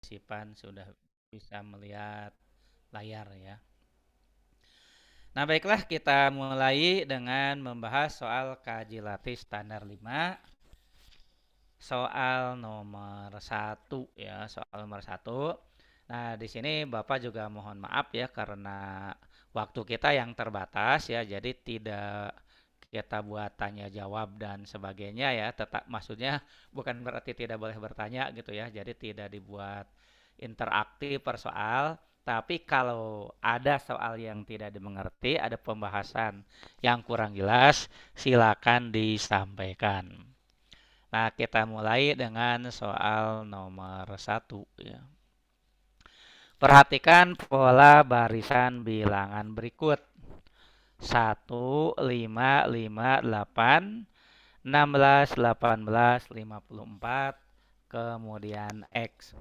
Sipan sudah bisa melihat layar ya. Nah, baiklah kita mulai dengan membahas soal kaji latih standar 5. Soal nomor satu ya, soal nomor satu. Nah, di sini Bapak juga mohon maaf ya karena waktu kita yang terbatas ya, jadi tidak kita buat tanya jawab dan sebagainya ya. Tetap maksudnya bukan berarti tidak boleh bertanya gitu ya. Jadi tidak dibuat interaktif per soal, tapi kalau ada soal yang tidak dimengerti, ada pembahasan yang kurang jelas, silakan disampaikan. Nah, kita mulai dengan soal nomor satu ya. Perhatikan pola barisan bilangan berikut. 1, 5, 5, 8, 16, 18, 54, kemudian X.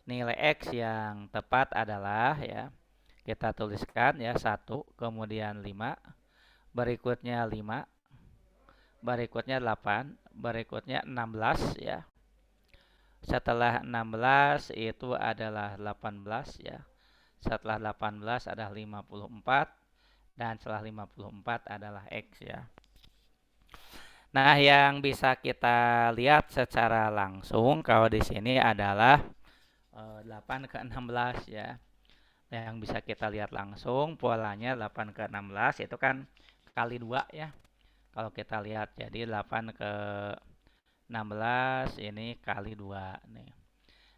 Nilai X yang tepat adalah ya, kita tuliskan ya 1, kemudian 5, berikutnya 5, berikutnya 8, berikutnya 16 ya. Setelah 16 itu adalah 18 ya. Setelah 18 adalah 54 dan setelah 54 adalah X ya. Nah, yang bisa kita lihat secara langsung kalau di sini adalah 8 ke 16 ya. Yang bisa kita lihat langsung polanya 8 ke 16 itu kan kali 2 ya. Kalau kita lihat jadi 8 ke 16 ini kali 2 nih.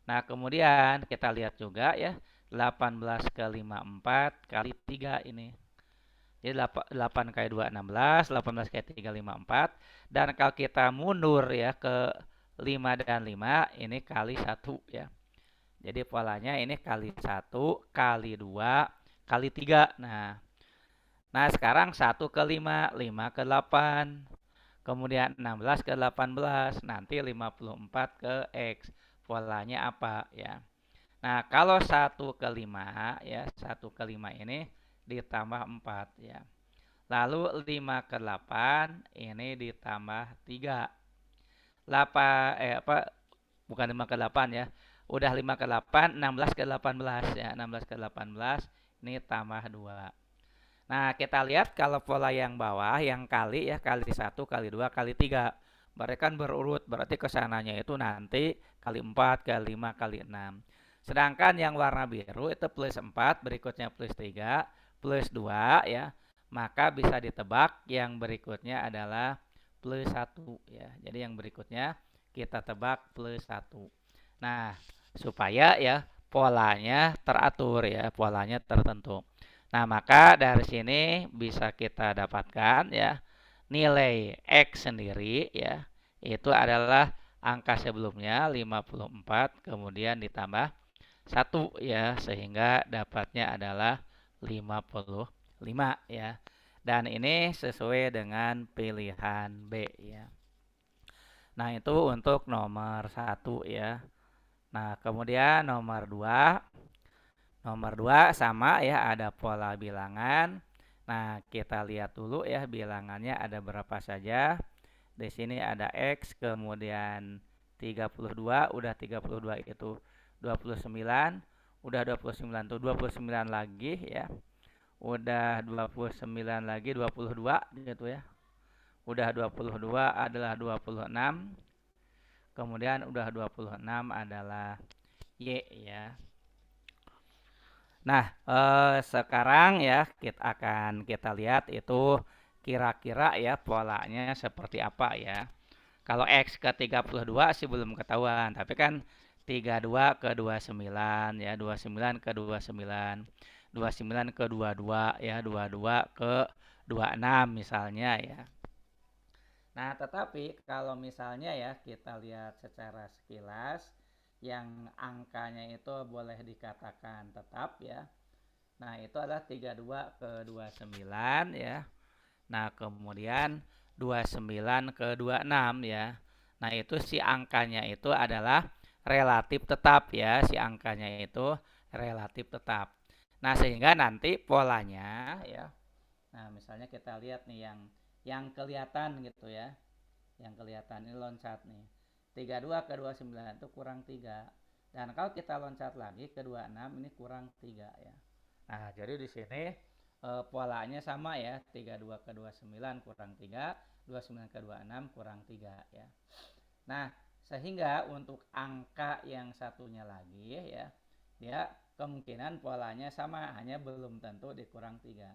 Nah, kemudian kita lihat juga ya 18 ke 54 kali 3 ini. Jadi 8 kali 2 16, 18 kali 3 54. Dan kalau kita mundur ya ke 5 dan 5 ini kali 1 ya. Jadi polanya ini kali 1 kali 2 kali 3. Nah, sekarang 1 ke 5, 5 ke 8. Kemudian 16 ke 18, nanti 54 ke X. Polanya apa ya? Nah, kalau 1 ke 5 ya, 1 ke 5 ini ditambah 4 ya. Lalu 5 ke 8 ini ditambah 3. 8 bukan 5 ke 8 ya. Udah 5 ke 8, 16 ke 18 ya. 16 ke 18 ini tambah 2. Nah, kita lihat kalau pola yang bawah yang kali ya, kali 1 kali 2 kali 3. Mereka kan berurut, berarti kesananya itu nanti kali 4 kali 5 kali 6. Sedangkan yang warna biru itu plus 4, berikutnya plus 3, plus 2 ya. Maka bisa ditebak yang berikutnya adalah plus 1 ya. Jadi yang berikutnya kita tebak plus 1. Nah, supaya ya polanya teratur ya, polanya tertentu. Nah, maka dari sini bisa kita dapatkan ya nilai X sendiri ya itu adalah angka sebelumnya 54 kemudian ditambah 1 ya sehingga dapatnya adalah 55 ya. Dan ini sesuai dengan pilihan B ya. Nah, itu untuk nomor 1 ya. Nah, kemudian nomor 2. Nomor 2 sama ya, ada pola bilangan. Nah, kita lihat dulu ya bilangannya ada berapa saja. Di sini ada X, kemudian 32, udah 32 itu 29, udah 29 tuh 29 lagi ya. Udah 29 lagi 22 gitu ya. Udah 22 adalah 26. Kemudian udah 26 adalah Y ya. Nah, sekarang ya kita lihat itu kira-kira ya polanya seperti apa ya. Kalau X ke 32 sih belum ketahuan, tapi kan 32 ke 29 ya, 29 ke 29, 29 ke 22 ya, 22 ke 26 misalnya ya. Nah, tetapi kalau misalnya ya kita lihat secara sekilas yang angkanya itu boleh dikatakan tetap ya. Nah, itu adalah 32 ke 29 ya. Nah, kemudian 29 ke 26 ya. Nah, itu si angkanya itu adalah relatif tetap ya. Si angkanya itu relatif tetap. Nah, sehingga nanti polanya ya. Nah, misalnya kita lihat nih yang kelihatan gitu ya. Yang kelihatan ini loncat nih. 32 ke 29 itu kurang 3. Dan kalau kita loncat lagi ke 26 ini kurang 3 ya. Nah, jadi di sini polanya sama ya, 32 ke 29 kurang 3, 29 ke 26 kurang 3 ya. Nah, sehingga untuk angka yang satunya lagi ya, dia kemungkinan polanya sama, hanya belum tentu dikurang 3.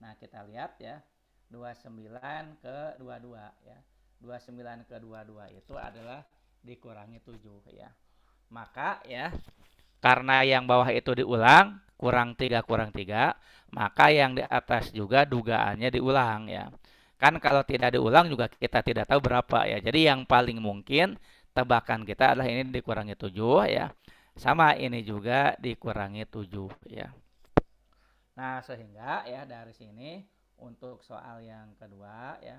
Nah, kita lihat ya, 29 ke 22 ya. 29 ke 22 itu adalah dikurangi 7 ya. Maka ya, karena yang bawah itu diulang, kurang 3, maka yang di atas juga dugaannya diulang ya. Kan kalau tidak diulang juga kita tidak tahu berapa ya. Jadi yang paling mungkin tebakan kita adalah ini dikurangi 7 ya. Sama ini juga dikurangi 7 ya. Nah, sehingga ya dari sini untuk soal yang kedua ya,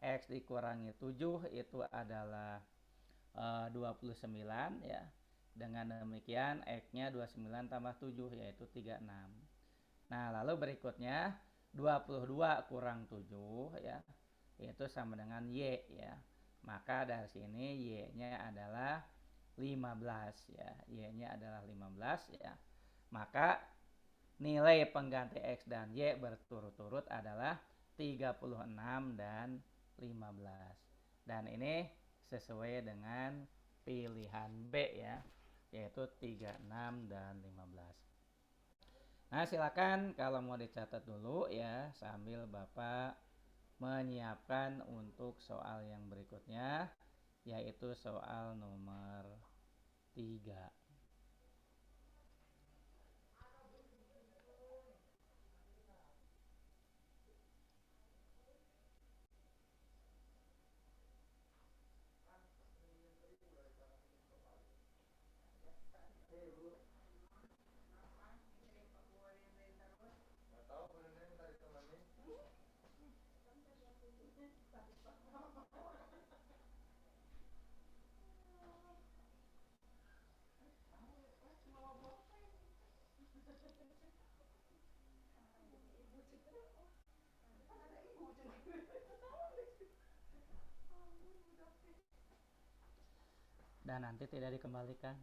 X dikurangi 7 itu adalah 29 ya. Dengan demikian X-nya 29 tambah 7 yaitu 36. Nah, lalu berikutnya 22 kurang 7 ya, itu sama dengan Y ya. Maka dari sini Y-nya adalah 15 ya. Y-nya adalah 15 ya. Maka nilai pengganti X dan Y berturut-turut adalah 36 dan 15. Dan ini sesuai dengan pilihan B ya, yaitu 36 dan 15. Nah, silakan kalau mau dicatat dulu ya, sambil Bapak menyiapkan untuk soal yang berikutnya, yaitu soal nomor 3. Dan nanti tidak dikembalikan.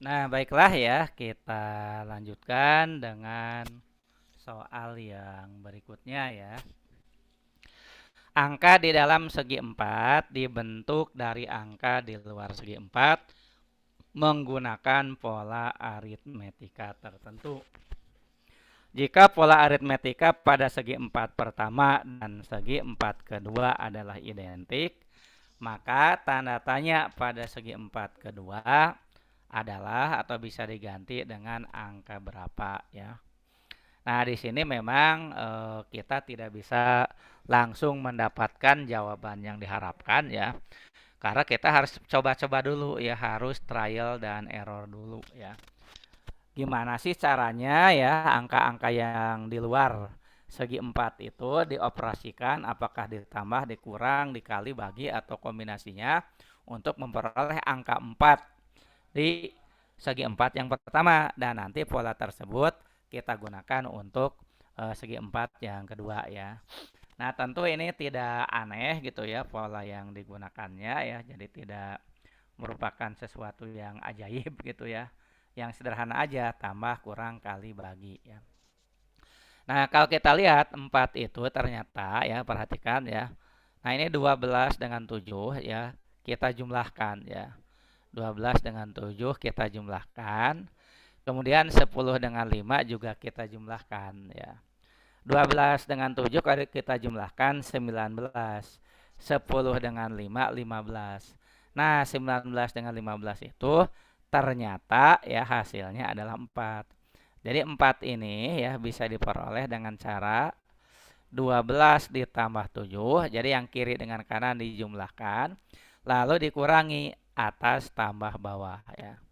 Nah, baiklah ya, kita lanjutkan dengan soal yang berikutnya ya. Angka di dalam segi 4 dibentuk dari angka di luar segi 4 menggunakan pola aritmetika tertentu. Jika pola aritmetika pada segi 4 pertama dan segi 4 kedua adalah identik, maka tanda tanya pada segi 4 kedua adalah atau bisa diganti dengan angka berapa ya. Nah, di sini memang kita tidak bisa langsung mendapatkan jawaban yang diharapkan ya. Karena kita harus coba-coba dulu ya, harus trial dan error dulu ya. Gimana sih caranya ya angka-angka yang di luar segi 4 itu dioperasikan, apakah ditambah, dikurang, dikali, bagi, atau kombinasinya untuk memperoleh angka 4 di segi 4 yang pertama, dan nanti pola tersebut kita gunakan untuk segi 4 yang kedua ya. Nah, tentu ini tidak aneh gitu ya pola yang digunakannya ya. Jadi tidak merupakan sesuatu yang ajaib gitu ya. Yang sederhana aja, tambah, kurang, kali, bagi ya. Nah, kalau kita lihat 4 itu ternyata ya, perhatikan ya. Nah, ini 12 dengan 7 ya, kita jumlahkan ya. 12 dengan 7 kita jumlahkan. Kemudian 10 dengan 5 juga kita jumlahkan ya. 12 dengan 7 kita jumlahkan 19. 10 dengan 5 15. Nah, 19 dengan 15 itu ternyata ya hasilnya adalah 4. Jadi 4 ini ya bisa diperoleh dengan cara 12 ditambah 7. Jadi yang kiri dengan kanan dijumlahkan, lalu dikurangi atas tambah bawah ya.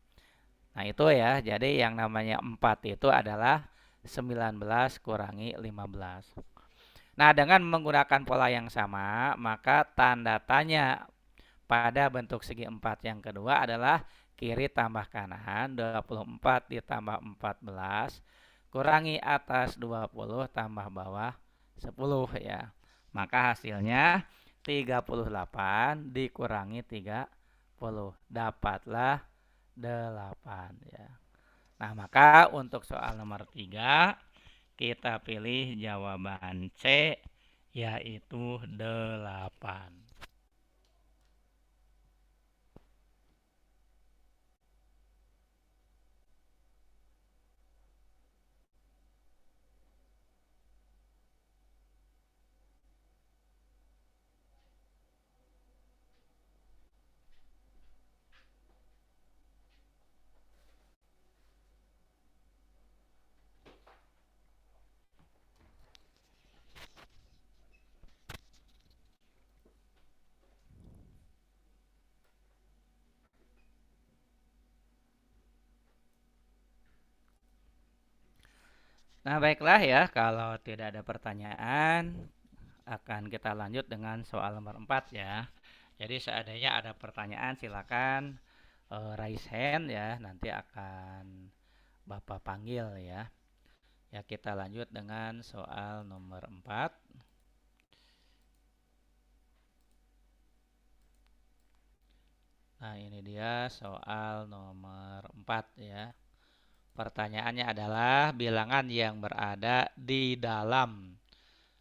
Nah, itu ya. Jadi yang namanya 4 itu adalah 19 kurangi 15. Nah, dengan menggunakan pola yang sama, maka tanda tanya pada bentuk segi 4 yang kedua adalah kiri tambah kanan, 24 ditambah 14 kurangi atas 20 tambah bawah 10 ya. Maka hasilnya 38 dikurangi 30, dapatlah 8 ya. Nah, maka untuk soal nomor 3 kita pilih jawaban C, yaitu 8. Nah, baiklah ya, kalau tidak ada pertanyaan, akan kita lanjut dengan soal nomor 4 ya. Jadi seandainya ada pertanyaan silakan raise hand ya, nanti akan Bapak panggil ya. Ya, kita lanjut dengan soal nomor 4. Nah, ini dia soal nomor 4 ya. Pertanyaannya adalah bilangan yang berada di dalam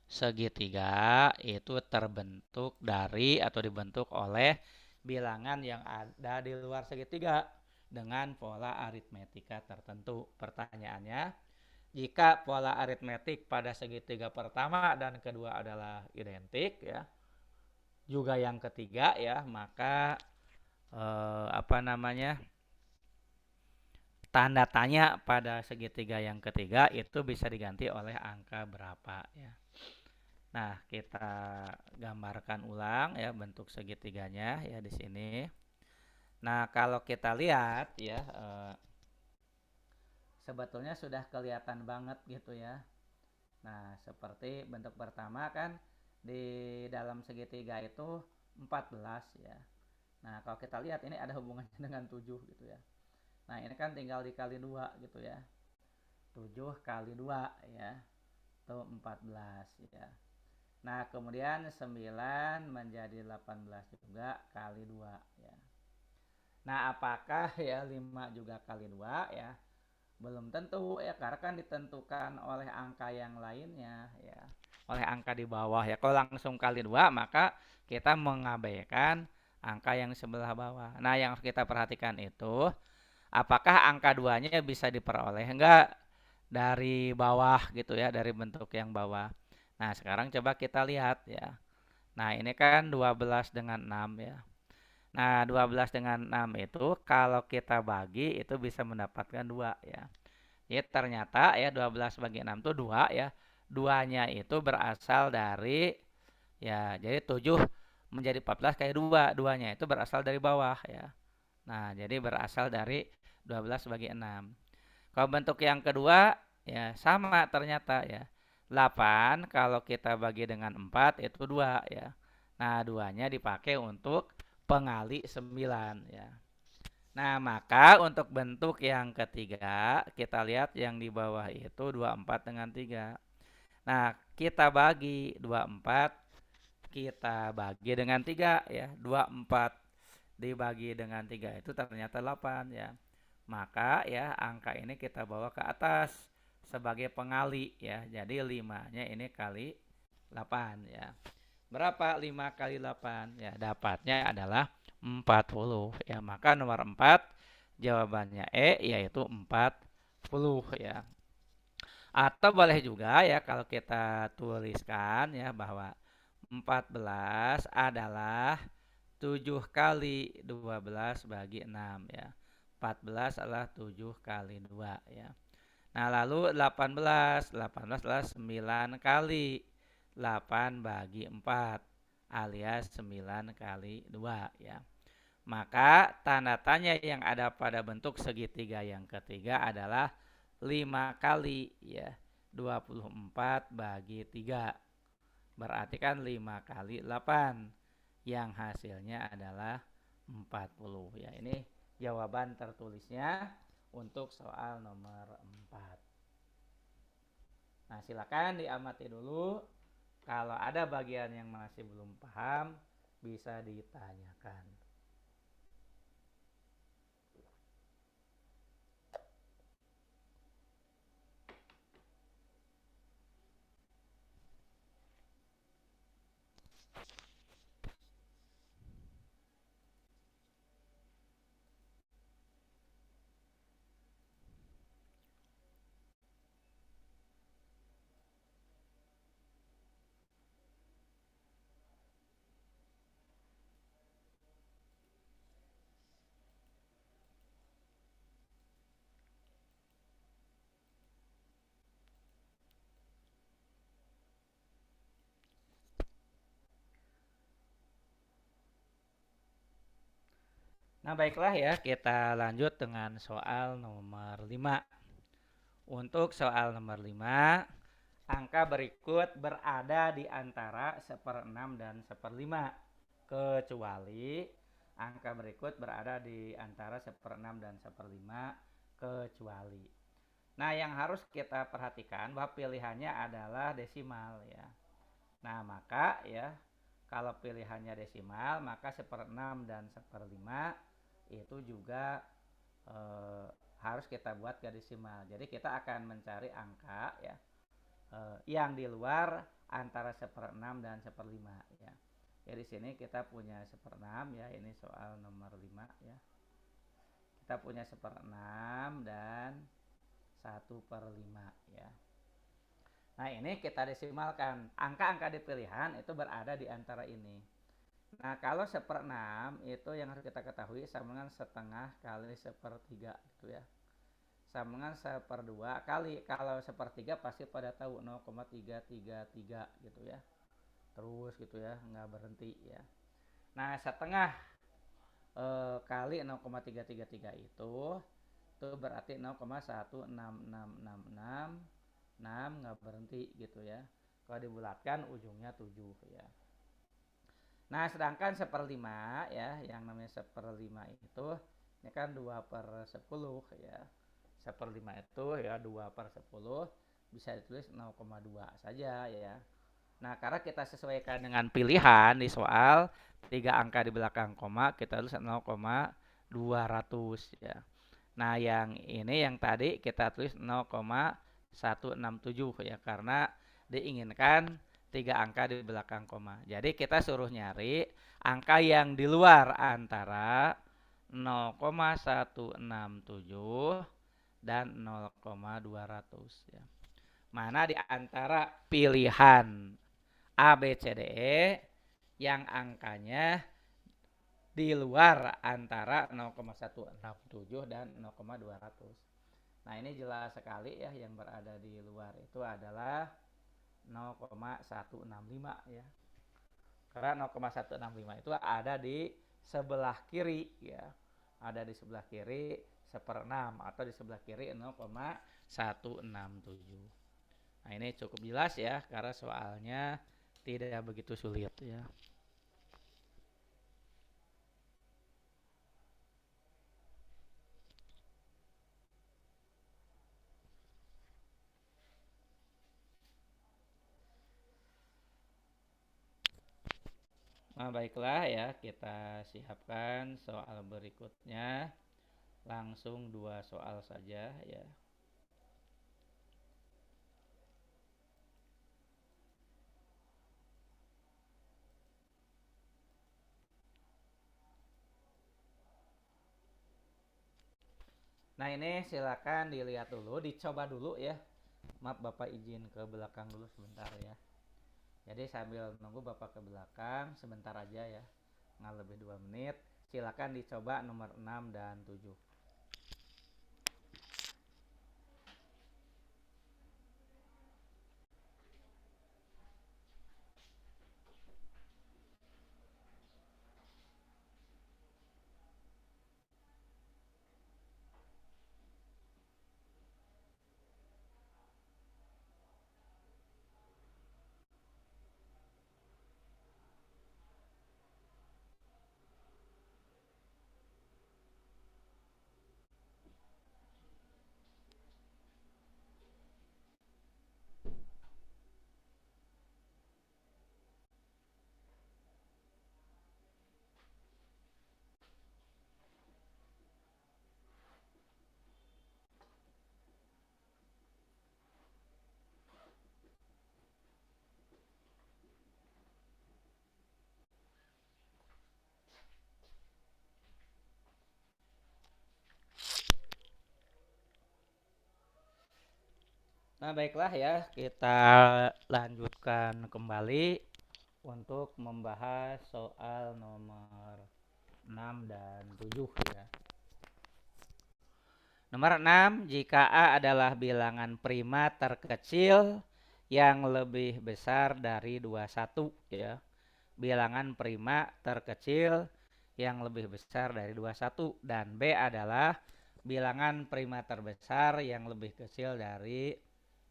segitiga itu terbentuk dari atau dibentuk oleh bilangan yang ada di luar segitiga dengan pola aritmetika tertentu. Pertanyaannya, jika pola aritmetik pada segitiga pertama dan kedua adalah identik ya, juga yang ketiga ya, maka apa namanya? Tanda tanya pada segitiga yang ketiga itu bisa diganti oleh angka berapa ya. Nah, kita gambarkan ulang ya bentuk segitiganya ya di sini. Nah, kalau kita lihat ya sebetulnya sudah kelihatan banget gitu ya. Nah, seperti bentuk pertama kan di dalam segitiga itu 14 ya. Nah, kalau kita lihat ini ada hubungannya dengan 7 gitu ya. Nah, ini kan tinggal dikali 2 gitu ya. 7 kali 2 ya, itu 14 ya. Nah, kemudian 9 menjadi 18 juga kali 2 ya. Nah, apakah ya 5 juga kali 2 ya? Belum tentu ya, karena kan ditentukan oleh angka yang lainnya ya. Oleh angka di bawah ya. Kalau langsung kali 2 maka kita mengabaikan angka yang sebelah bawah. Nah, yang harus kita perhatikan itu apakah angka 2-nya bisa diperoleh enggak dari bawah gitu ya, dari bentuk yang bawah. Nah, sekarang coba kita lihat ya. Nah, ini kan 12 dengan 6 ya. Nah, 12 dengan 6 itu kalau kita bagi itu bisa mendapatkan 2 ya. Jadi ternyata ya 12 bagi 6 itu 2 ya. 2-nya itu berasal dari ya, jadi 7 menjadi 14 kali 2. 2-nya itu berasal dari bawah ya. Nah, jadi berasal dari 12 bagi 6. Kalau bentuk yang kedua ya sama ternyata ya. 8 kalau kita bagi dengan 4 itu 2 ya. Nah, 2-nya dipakai untuk pengali 9 ya. Nah, maka untuk bentuk yang ketiga, kita lihat yang di bawah itu 24 dengan 3. Nah, kita bagi 24, kita bagi dengan 3 ya. 24 dibagi dengan 3 itu ternyata 8 ya. Maka ya angka ini kita bawa ke atas sebagai pengali ya. Jadi 5-nya ini kali 8 ya. Berapa 5 kali 8? Ya, dapatnya adalah 40 ya. Maka nomor 4 jawabannya E, yaitu 40 ya. Atau boleh juga ya kalau kita tuliskan ya bahwa 14 adalah 7 kali 12 bagi 6 ya. 14 adalah 7 kali 2 ya. Nah, lalu 18 adalah 9 kali 8 bagi 4 alias 9 kali 2 ya. Maka tanda tanya yang ada pada bentuk segitiga yang ketiga adalah 5 kali ya. 24 bagi 3. Berarti kan 5 kali 8. yang hasilnya adalah 40 ya. Ini jawaban tertulisnya untuk soal nomor 4. Nah, silakan diamati dulu. Kalau ada bagian yang masih belum paham, bisa ditanyakan. Nah, baiklah ya, kita lanjut dengan soal nomor 5. Untuk soal nomor 5, angka berikut berada di antara 1/6 dan 1/5. Kecuali angka berikut berada di antara 1/6 dan 1/5 kecuali. Nah, yang harus kita perhatikan bahwa pilihannya adalah desimal ya. Nah, maka ya kalau pilihannya desimal, maka 1/6 dan 1/5 itu juga harus kita buat ke desimal. Jadi kita akan mencari angka ya yang di luar antara 1/6 dan 1/5 ya. Jadi sini kita punya 1/6 ya, ini soal nomor 5 ya. Kita punya 1/6 dan 1/5 ya. Nah, ini kita desimalkan. Angka-angka di pilihan itu berada di antara ini. Nah, kalau 1/6 itu yang harus kita ketahui sama dengan setengah kali 1/3 gitu ya. Sama dengan 1/2 kali, kalau 1/3 pasti pada tahu 0,333 gitu ya. Terus gitu ya, nggak berhenti ya. Nah, setengah kali 0,333 itu berarti 0,16666 nggak berhenti gitu ya. Kalau dibulatkan ujungnya 7 ya. Nah, sedangkan 1/5 ya, yang namanya 1/5 itu ini kan 2/10 ya. 1/5 itu ya 2/10 bisa ditulis 0,2 saja ya. Nah, karena kita sesuaikan dengan pilihan di soal 3 angka di belakang koma, kita tulis 0,200 ya. Nah, yang ini yang tadi kita tulis 0,167 ya, karena diinginkan 3 angka di belakang koma. Jadi kita suruh nyari angka yang di luar antara 0,167 dan 0,200 ya. Mana di antara pilihan A, B, C, D, E yang angkanya di luar antara 0,167 dan 0,200. Nah, ini jelas sekali ya, yang berada di luar itu adalah 0,165 ya. Karena 0,165 itu ada di sebelah kiri ya. Ada di sebelah kiri 1/6 atau di sebelah kiri 0,167. Nah, ini cukup jelas ya, karena soalnya tidak begitu sulit ya. Nah, baiklah ya, kita siapkan soal berikutnya. Langsung 2 soal saja ya. Nah, ini silakan dilihat dulu, dicoba dulu ya. Maaf, Bapak izin ke belakang dulu sebentar ya. Jadi sambil nunggu Bapak ke belakang sebentar aja ya. Nggak lebih 2 menit. Silakan dicoba nomor 6 dan 7. Nah, baiklah ya, kita lanjutkan kembali untuk membahas soal nomor 6 dan 7 ya. Nomor 6, jika A adalah bilangan prima terkecil yang lebih besar dari 21 ya. Bilangan prima terkecil yang lebih besar dari 21 dan B adalah bilangan prima terbesar yang lebih kecil dari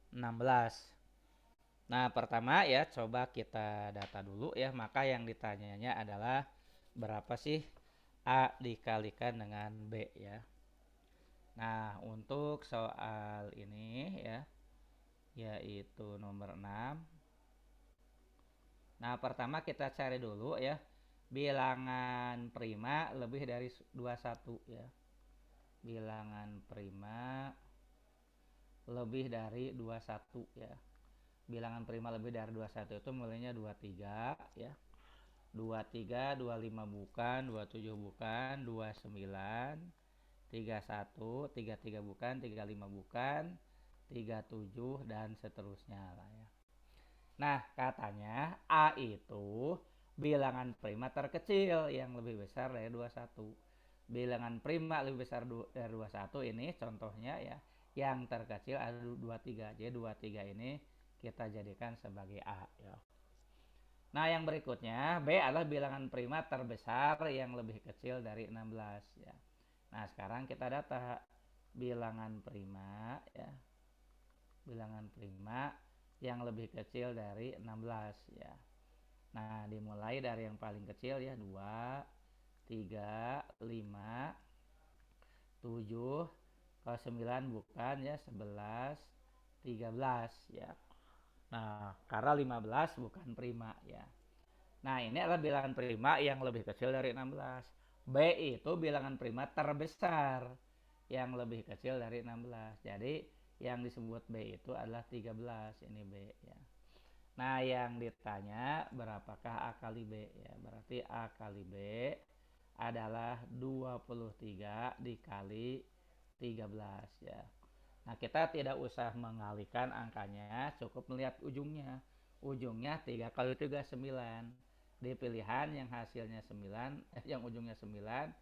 16. Nah, pertama ya coba kita data dulu ya. Maka yang ditanyanya adalah berapa sih A dikalikan dengan B ya. Nah, untuk soal ini ya, yaitu nomor 6. Nah, pertama kita cari dulu ya, bilangan prima lebih dari 21 ya. Bilangan prima lebih dari 21 ya. Bilangan prima lebih dari 21 itu mulainya 23 ya. 23, 25 bukan, 27 bukan, 29, 31, 33 bukan, 35 bukan, 37 dan seterusnya lah ya. Nah, katanya A itu bilangan prima terkecil yang lebih besar dari 21. Bilangan prima lebih besar dari 21 ini contohnya ya, yang terkecil ada 23. Jadi 23 ini kita jadikan sebagai A ya. Nah, yang berikutnya B adalah bilangan prima terbesar yang lebih kecil dari 16 ya. Nah, sekarang kita data bilangan prima ya. Bilangan prima yang lebih kecil dari 16 ya. Nah, dimulai dari yang paling kecil ya, 2, 3, 5, 7, kalau 9 bukan ya, 11, 13 ya. Nah, karena 15 bukan prima ya. Nah, ini adalah bilangan prima yang lebih kecil dari 16. B itu bilangan prima terbesar yang lebih kecil dari 16. Jadi, yang disebut B itu adalah 13. Ini B ya. Nah, yang ditanya berapakah A kali B ya. Berarti A kali B adalah 23 dikali 13 ya. Nah, kita tidak usah mengalihkan angkanya, cukup melihat ujungnya. Ujungnya 3 kali 3 9. Di pilihan yang hasilnya 9, yang ujungnya 9,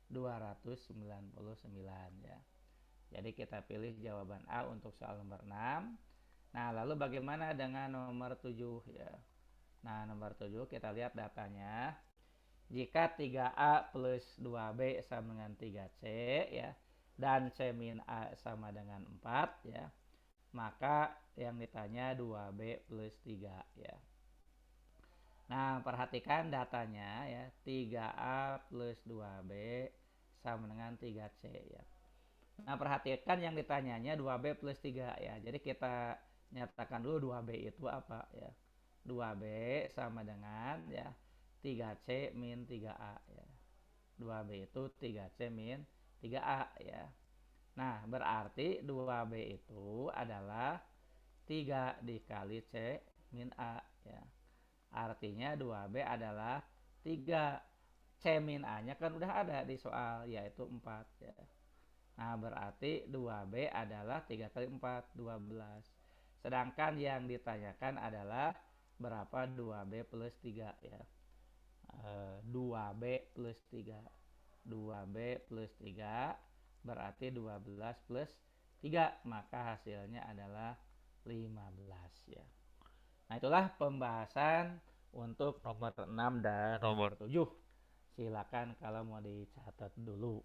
299 ya. Jadi kita pilih jawaban A untuk soal nomor 6. Nah, lalu bagaimana dengan nomor 7 ya? Nah, nomor 7 kita lihat datanya. Jika 3A plus 2B sama dengan 3C ya, dan C min A sama dengan 4 ya, maka yang ditanya 2B plus 3 ya. Nah, perhatikan datanya ya, 3A plus 2B sama dengan 3C ya. Nah, perhatikan yang ditanyanya 2B plus 3 ya. Jadi kita nyatakan dulu 2B itu apa ya. 2B sama dengan ya 3C min 3A ya. 2B itu 3C min 3A ya. Nah, berarti 2B itu adalah 3 dikali C min A ya. Artinya 2B adalah 3. C min A-nya kan udah ada di soal, yaitu 4 ya. Nah, berarti 2B adalah 3 kali 4, 12. Sedangkan yang ditanyakan adalah berapa 2B plus 3 ya. 2B plus 3. 2B plus 3 berarti 12 plus 3. Maka hasilnya adalah 15 ya. Nah, itulah pembahasan untuk nomor 6 dan nomor 7. Silakan kalau mau dicatat dulu.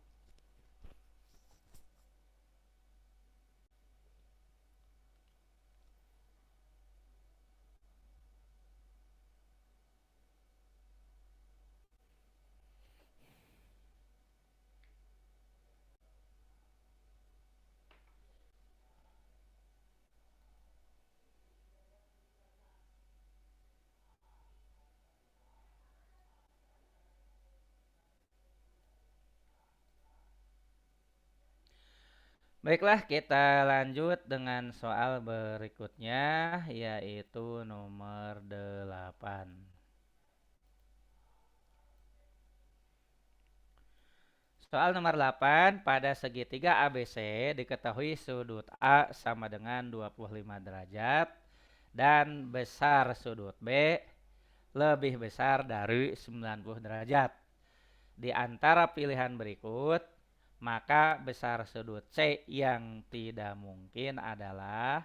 Baiklah, kita lanjut dengan soal berikutnya, yaitu nomor 8. Soal nomor 8, pada segitiga ABC diketahui sudut A sama dengan 25 derajat dan besar sudut B lebih besar dari 90 derajat. Di antara pilihan berikut, maka besar sudut C yang tidak mungkin adalah,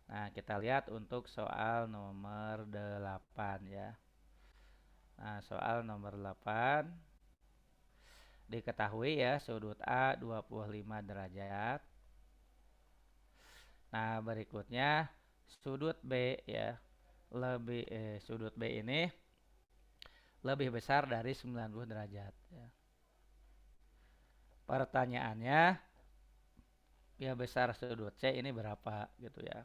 nah kita lihat untuk soal nomor 8 ya. Nah, soal nomor 8 diketahui ya sudut A 25 derajat. Nah, berikutnya sudut B ya. Sudut B ini lebih besar dari 90 derajat ya. Pertanyaannya, ya besar sudut C ini berapa gitu ya.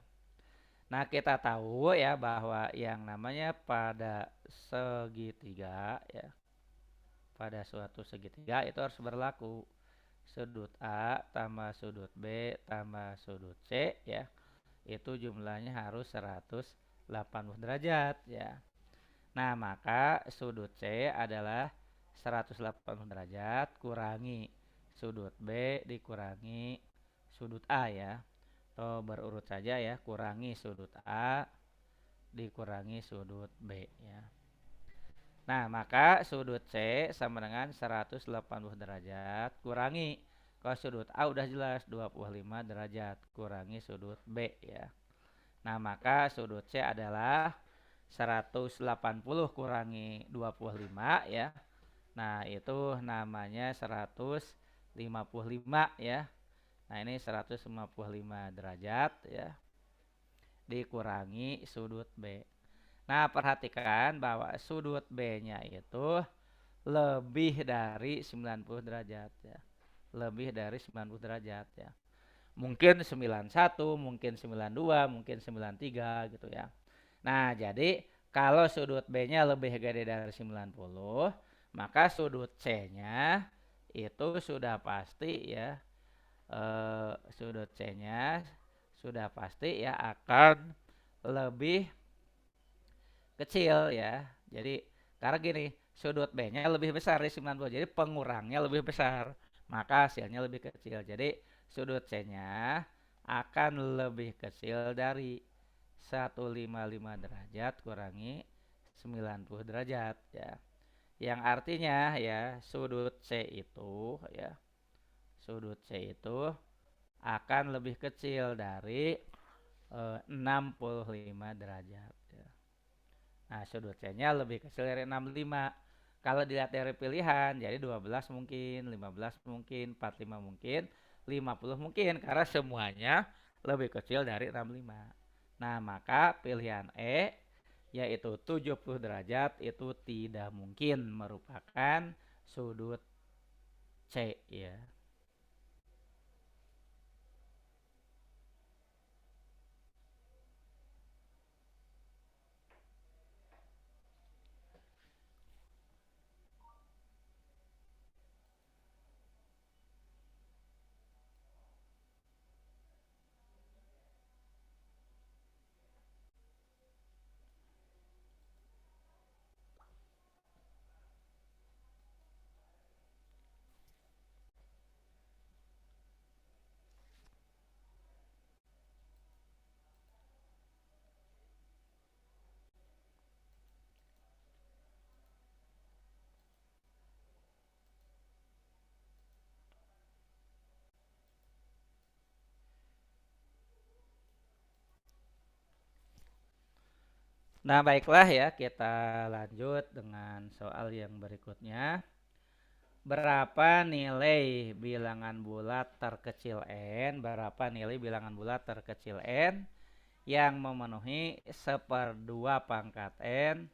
Nah, kita tahu ya bahwa yang namanya pada segitiga ya, pada suatu segitiga itu harus berlaku sudut A tambah sudut B tambah sudut C ya. Itu jumlahnya harus 180 derajat ya. Nah, maka sudut C adalah 180 derajat kurangi sudut B dikurangi sudut A ya. Atau berurut saja ya, kurangi sudut A dikurangi sudut B ya. Nah, maka sudut C sama dengan 180 derajat kurangi, kalau sudut A udah jelas 25 derajat kurangi sudut B ya. Nah, maka sudut C adalah 180 kurangi 25 ya. Nah, itu namanya 155 ya. Nah, ini 155 derajat ya dikurangi sudut B. Nah, perhatikan bahwa sudut B-nya itu lebih dari 90 derajat ya. Lebih dari 90 derajat ya. Mungkin 91, mungkin 92, mungkin 93 gitu ya. Nah, jadi kalau sudut B-nya lebih gede dari 90, maka sudut C-nya itu sudah pasti ya, sudut C-nya sudah pasti ya akan lebih kecil ya. Jadi karena gini, sudut B-nya lebih besar dari 90, jadi pengurangnya lebih besar, maka hasilnya lebih kecil. Jadi sudut C-nya akan lebih kecil dari 155 derajat kurangi 90 derajat ya. Yang artinya ya sudut C itu ya, sudut C itu akan lebih kecil dari 65 derajat ya. Nah, sudut C-nya lebih kecil dari 65. Kalau dilihat dari pilihan, jadi 12 mungkin, 15 mungkin, 45 mungkin, 50 mungkin, karena semuanya lebih kecil dari 65. Nah, maka pilihan E, yaitu 70 derajat, itu tidak mungkin merupakan sudut C ya. Nah, baiklah ya, kita lanjut dengan soal yang berikutnya. Berapa nilai bilangan bulat terkecil n? Berapa nilai bilangan bulat terkecil n yang memenuhi 1/2 pangkat n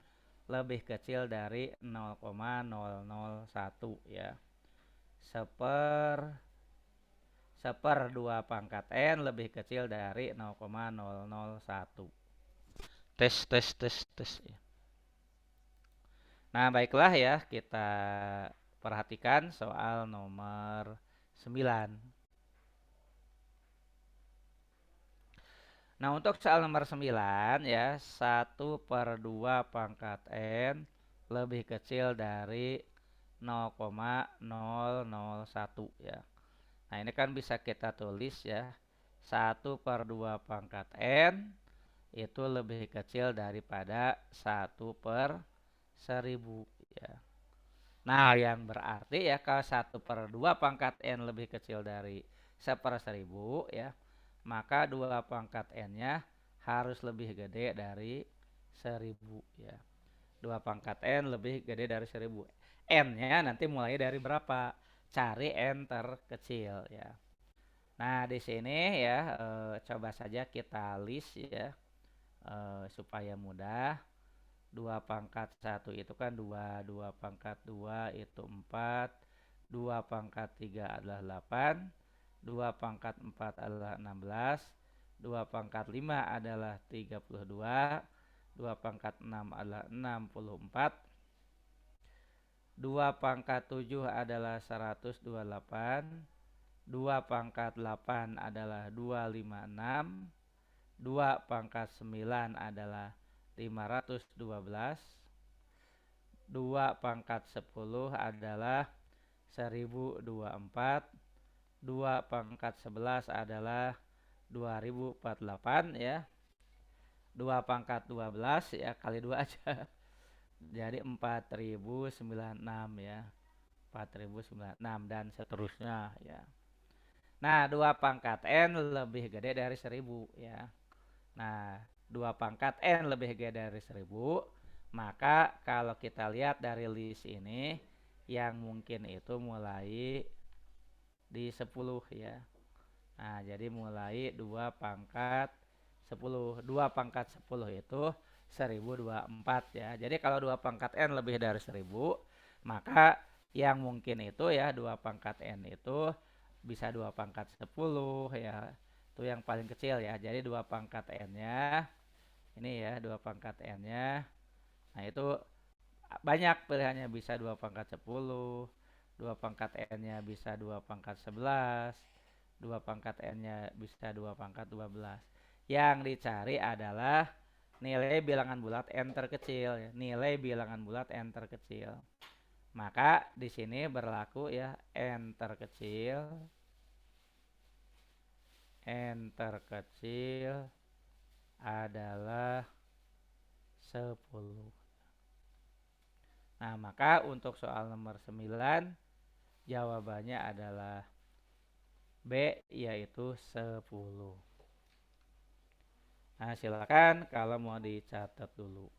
lebih kecil dari 0,001 ya. 1/2 pangkat n lebih kecil dari 0,001. Tes ya. Nah, baiklah ya, kita perhatikan soal nomor 9. Nah, untuk soal nomor 9 ya, 1/2 pangkat n lebih kecil dari 0,001 ya. Nah, ini kan bisa kita tulis ya. 1/2 itu lebih kecil daripada 1/1000 ya. Nah, yang berarti ya kalau 1/2 lebih kecil dari 1/1000 ya, maka 2 nya harus lebih gede dari 1000 ya. 2 lebih gede dari 1000. N-nya nanti mulai dari berapa? Cari N terkecil ya. Nah, di sini ya coba saja kita list ya supaya mudah. 2/1 itu kan 2, 2/2 itu 4, 2/3 adalah 8, 2/4 adalah 16, 2/5 adalah 32, 2/6 adalah 64, 2/7 adalah 128, 2/8 adalah 256, 2/9 adalah 512, 2/10 adalah 1024, 2/11 adalah 2048 ya. 2/12 ya kali 2 aja. Jadi 4096 ya. 4096 dan seterusnya ya. Nah, 2/n lebih gede dari 1000 ya. Nah, 2/n lebih gede dari 1000, maka kalau kita lihat dari list ini yang mungkin itu mulai di 10 ya. Nah, jadi mulai 2/10. 2/10 itu 1024 ya. Jadi kalau 2/n lebih dari 1000, maka yang mungkin itu ya 2/n itu bisa 2/10 ya. Itu yang paling kecil ya. Jadi 2/n-nya ini ya 2/n-nya. Nah, itu banyak pilihannya, bisa 2/10, 2/n-nya bisa 2/11, 2/n-nya bisa 2/12. Yang dicari adalah nilai bilangan bulat n terkecil ya. Nilai bilangan bulat n terkecil. Maka di sini berlaku ya n terkecil adalah 10. Nah, maka untuk soal nomor 9 jawabannya adalah B, yaitu 10. Nah, silakan kalau mau dicatat dulu.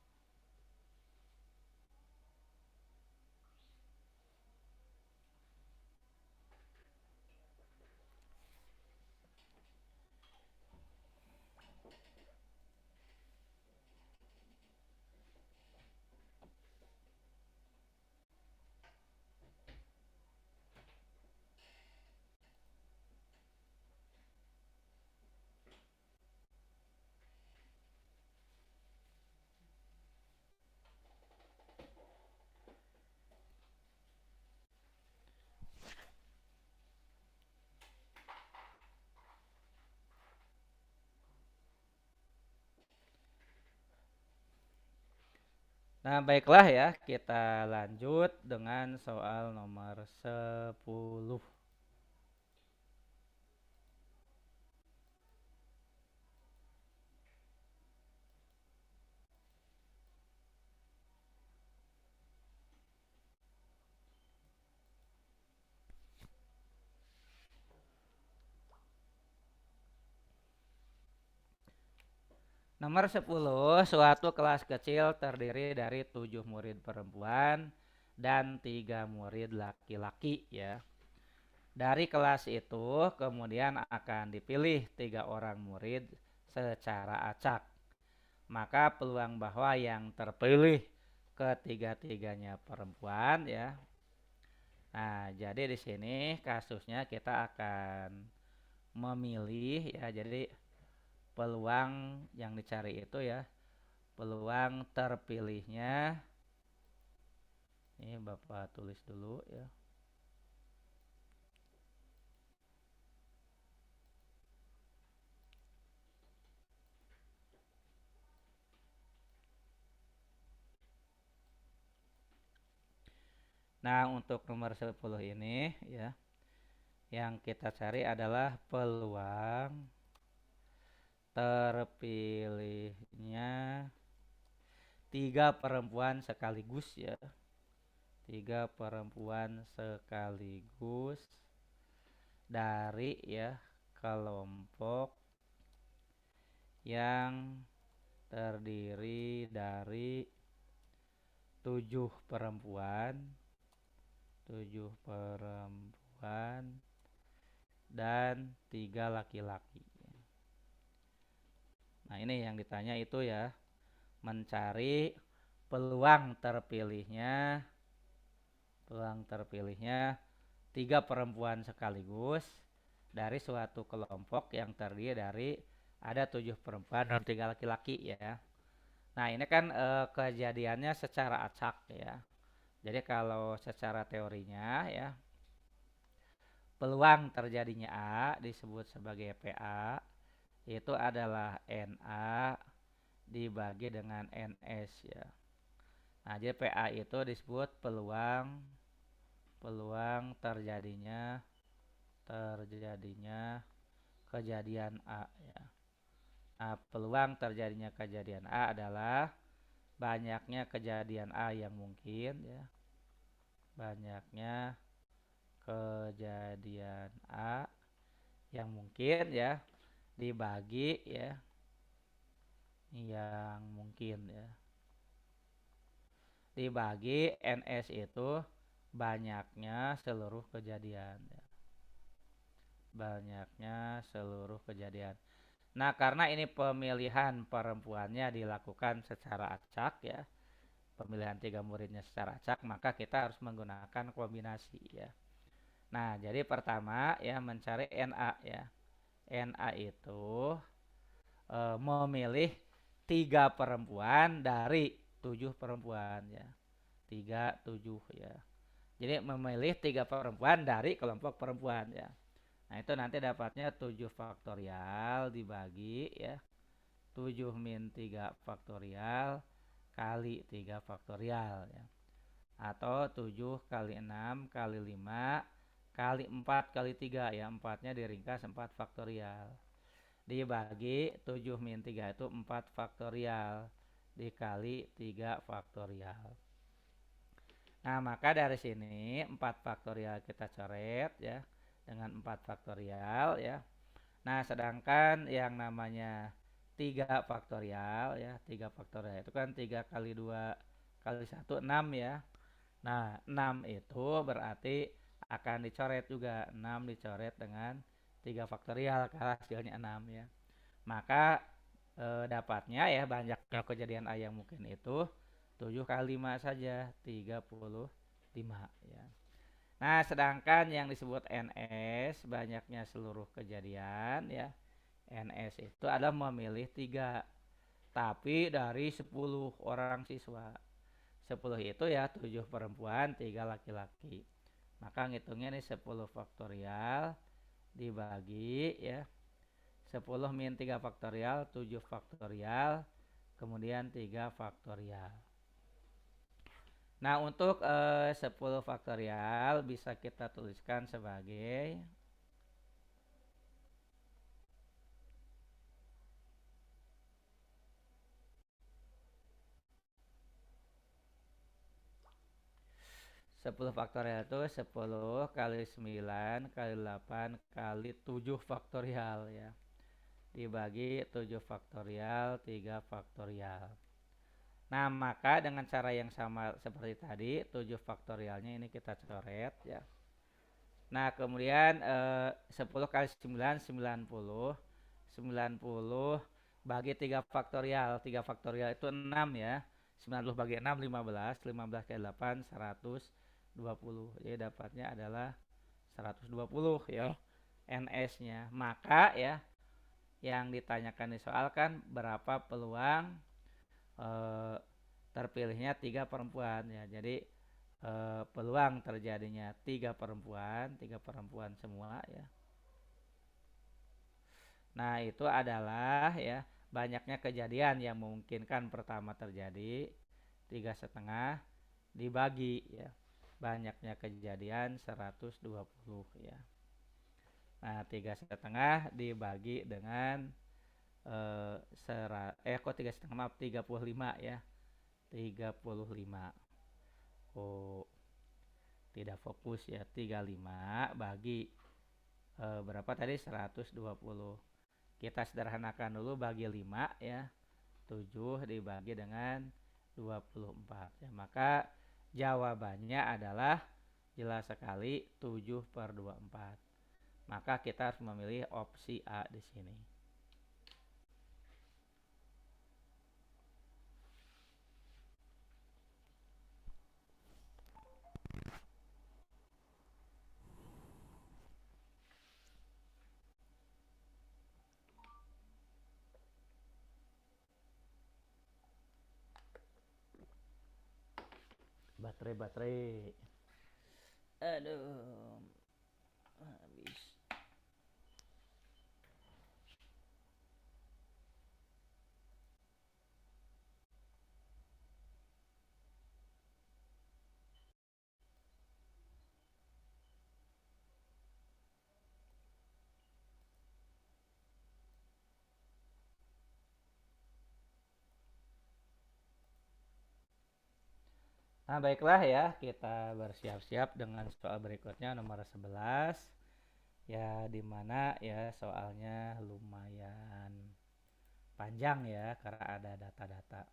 Nah, baiklah ya, kita lanjut dengan soal nomor 10. Nomor 10, suatu kelas kecil terdiri dari 7 murid perempuan dan 3 murid laki-laki ya. Dari kelas itu kemudian akan dipilih 3 orang murid secara acak. Maka peluang bahwa yang terpilih ketiga-tiganya perempuan ya. Nah, jadi di sini kasusnya kita akan memilih ya. Jadi peluang yang dicari itu ya, peluang terpilihnya ini Bapak tulis dulu ya. Nah, untuk nomor 10 ini ya, yang kita cari adalah peluang terpilihnya 3 perempuan sekaligus ya. 3 perempuan sekaligus dari ya kelompok yang terdiri dari 7 perempuan dan 3 laki-laki. Nah, ini yang ditanya itu ya, mencari peluang terpilihnya 3 perempuan sekaligus dari suatu kelompok yang terdiri dari ada 7 perempuan dan 3 laki-laki ya. Nah, ini kan kejadiannya secara acak ya. Jadi kalau secara teorinya ya, peluang terjadinya A disebut sebagai PA itu adalah NA dibagi dengan NS ya. Nah, jadi PA itu disebut peluang terjadinya kejadian A ya. Nah, peluang terjadinya kejadian A adalah banyaknya kejadian A yang mungkin ya. Banyaknya kejadian A yang mungkin ya dibagi ya yang mungkin ya. Dibagi NS itu banyaknya seluruh kejadian ya. Banyaknya seluruh kejadian. Nah, karena ini pemilihan perempuannya dilakukan secara acak ya, pemilihan 3 muridnya secara acak, maka kita harus menggunakan kombinasi ya. Nah, jadi pertama ya mencari NA ya. NA itu memilih 3 perempuan dari 7 perempuan ya. 3, 7 ya. Jadi memilih 3 perempuan dari kelompok perempuan ya. Nah, itu nanti dapatnya 7 faktorial dibagi ya 7 min 3 faktorial kali 3 faktorial ya. Atau 7 kali 6 kali 5 kali 4 kali 3 ya. 4-nya diringkas 4 faktorial. Dibagi 7 min 3 itu 4 faktorial dikali 3 faktorial. Nah, maka dari sini 4 faktorial kita coret ya dengan 4 faktorial ya. Nah, sedangkan yang namanya 3 faktorial ya, 3 faktorial itu kan 3 kali 2 kali 1 6 ya. Nah, 6 itu berarti akan dicoret juga. 6 dicoret dengan 3 faktorial karena hasilnya 6 ya. Maka dapatnya ya banyaknya kejadian A yang mungkin itu 7 kali 5 saja 35 ya. Nah, sedangkan yang disebut NS banyaknya seluruh kejadian ya. NS itu adalah memilih 3 tapi dari 10 orang siswa. 10 itu ya 7 perempuan 3 laki-laki. Maka ngitungnya nih 10 faktorial dibagi ya 10 min 3 faktorial 7 faktorial kemudian 3 faktorial. Nah, untuk 10 faktorial bisa kita tuliskan sebagai 10 faktorial itu 10 kali 9 kali 8 kali 7 faktorial ya. Dibagi 7 faktorial 3 faktorial. Nah, maka dengan cara yang sama seperti tadi 7 faktorialnya ini kita coret ya. Nah, kemudian 10 kali 9 90 90 bagi 3 faktorial. 3 faktorial itu 6 ya. 90 bagi 6 15 15 kali 8 120. Jadi dapatnya adalah 120 ya NS-nya. Maka ya yang ditanyakan di soal kan berapa peluang terpilihnya 3 perempuan ya. Jadi peluang terjadinya 3 perempuan semua ya. Nah, itu adalah ya banyaknya kejadian yang memungkinkan pertama terjadi 3,5 dibagi ya banyaknya kejadian 120 ya. Nah, 3,5 dibagi dengan kok 3,5, maaf, 35 ya. 35. Oh, tidak fokus ya. 35 bagi berapa tadi? 120. Kita sederhanakan dulu, bagi 5 ya. 7 dibagi dengan 24 ya. Maka jawabannya adalah jelas sekali 7/24. Maka kita harus memilih opsi A di sini. Baterai. Aduh, habis. Nah, baiklah ya, kita bersiap-siap dengan soal berikutnya nomor 11. Ya, dimana ya soalnya lumayan panjang ya karena ada data-data.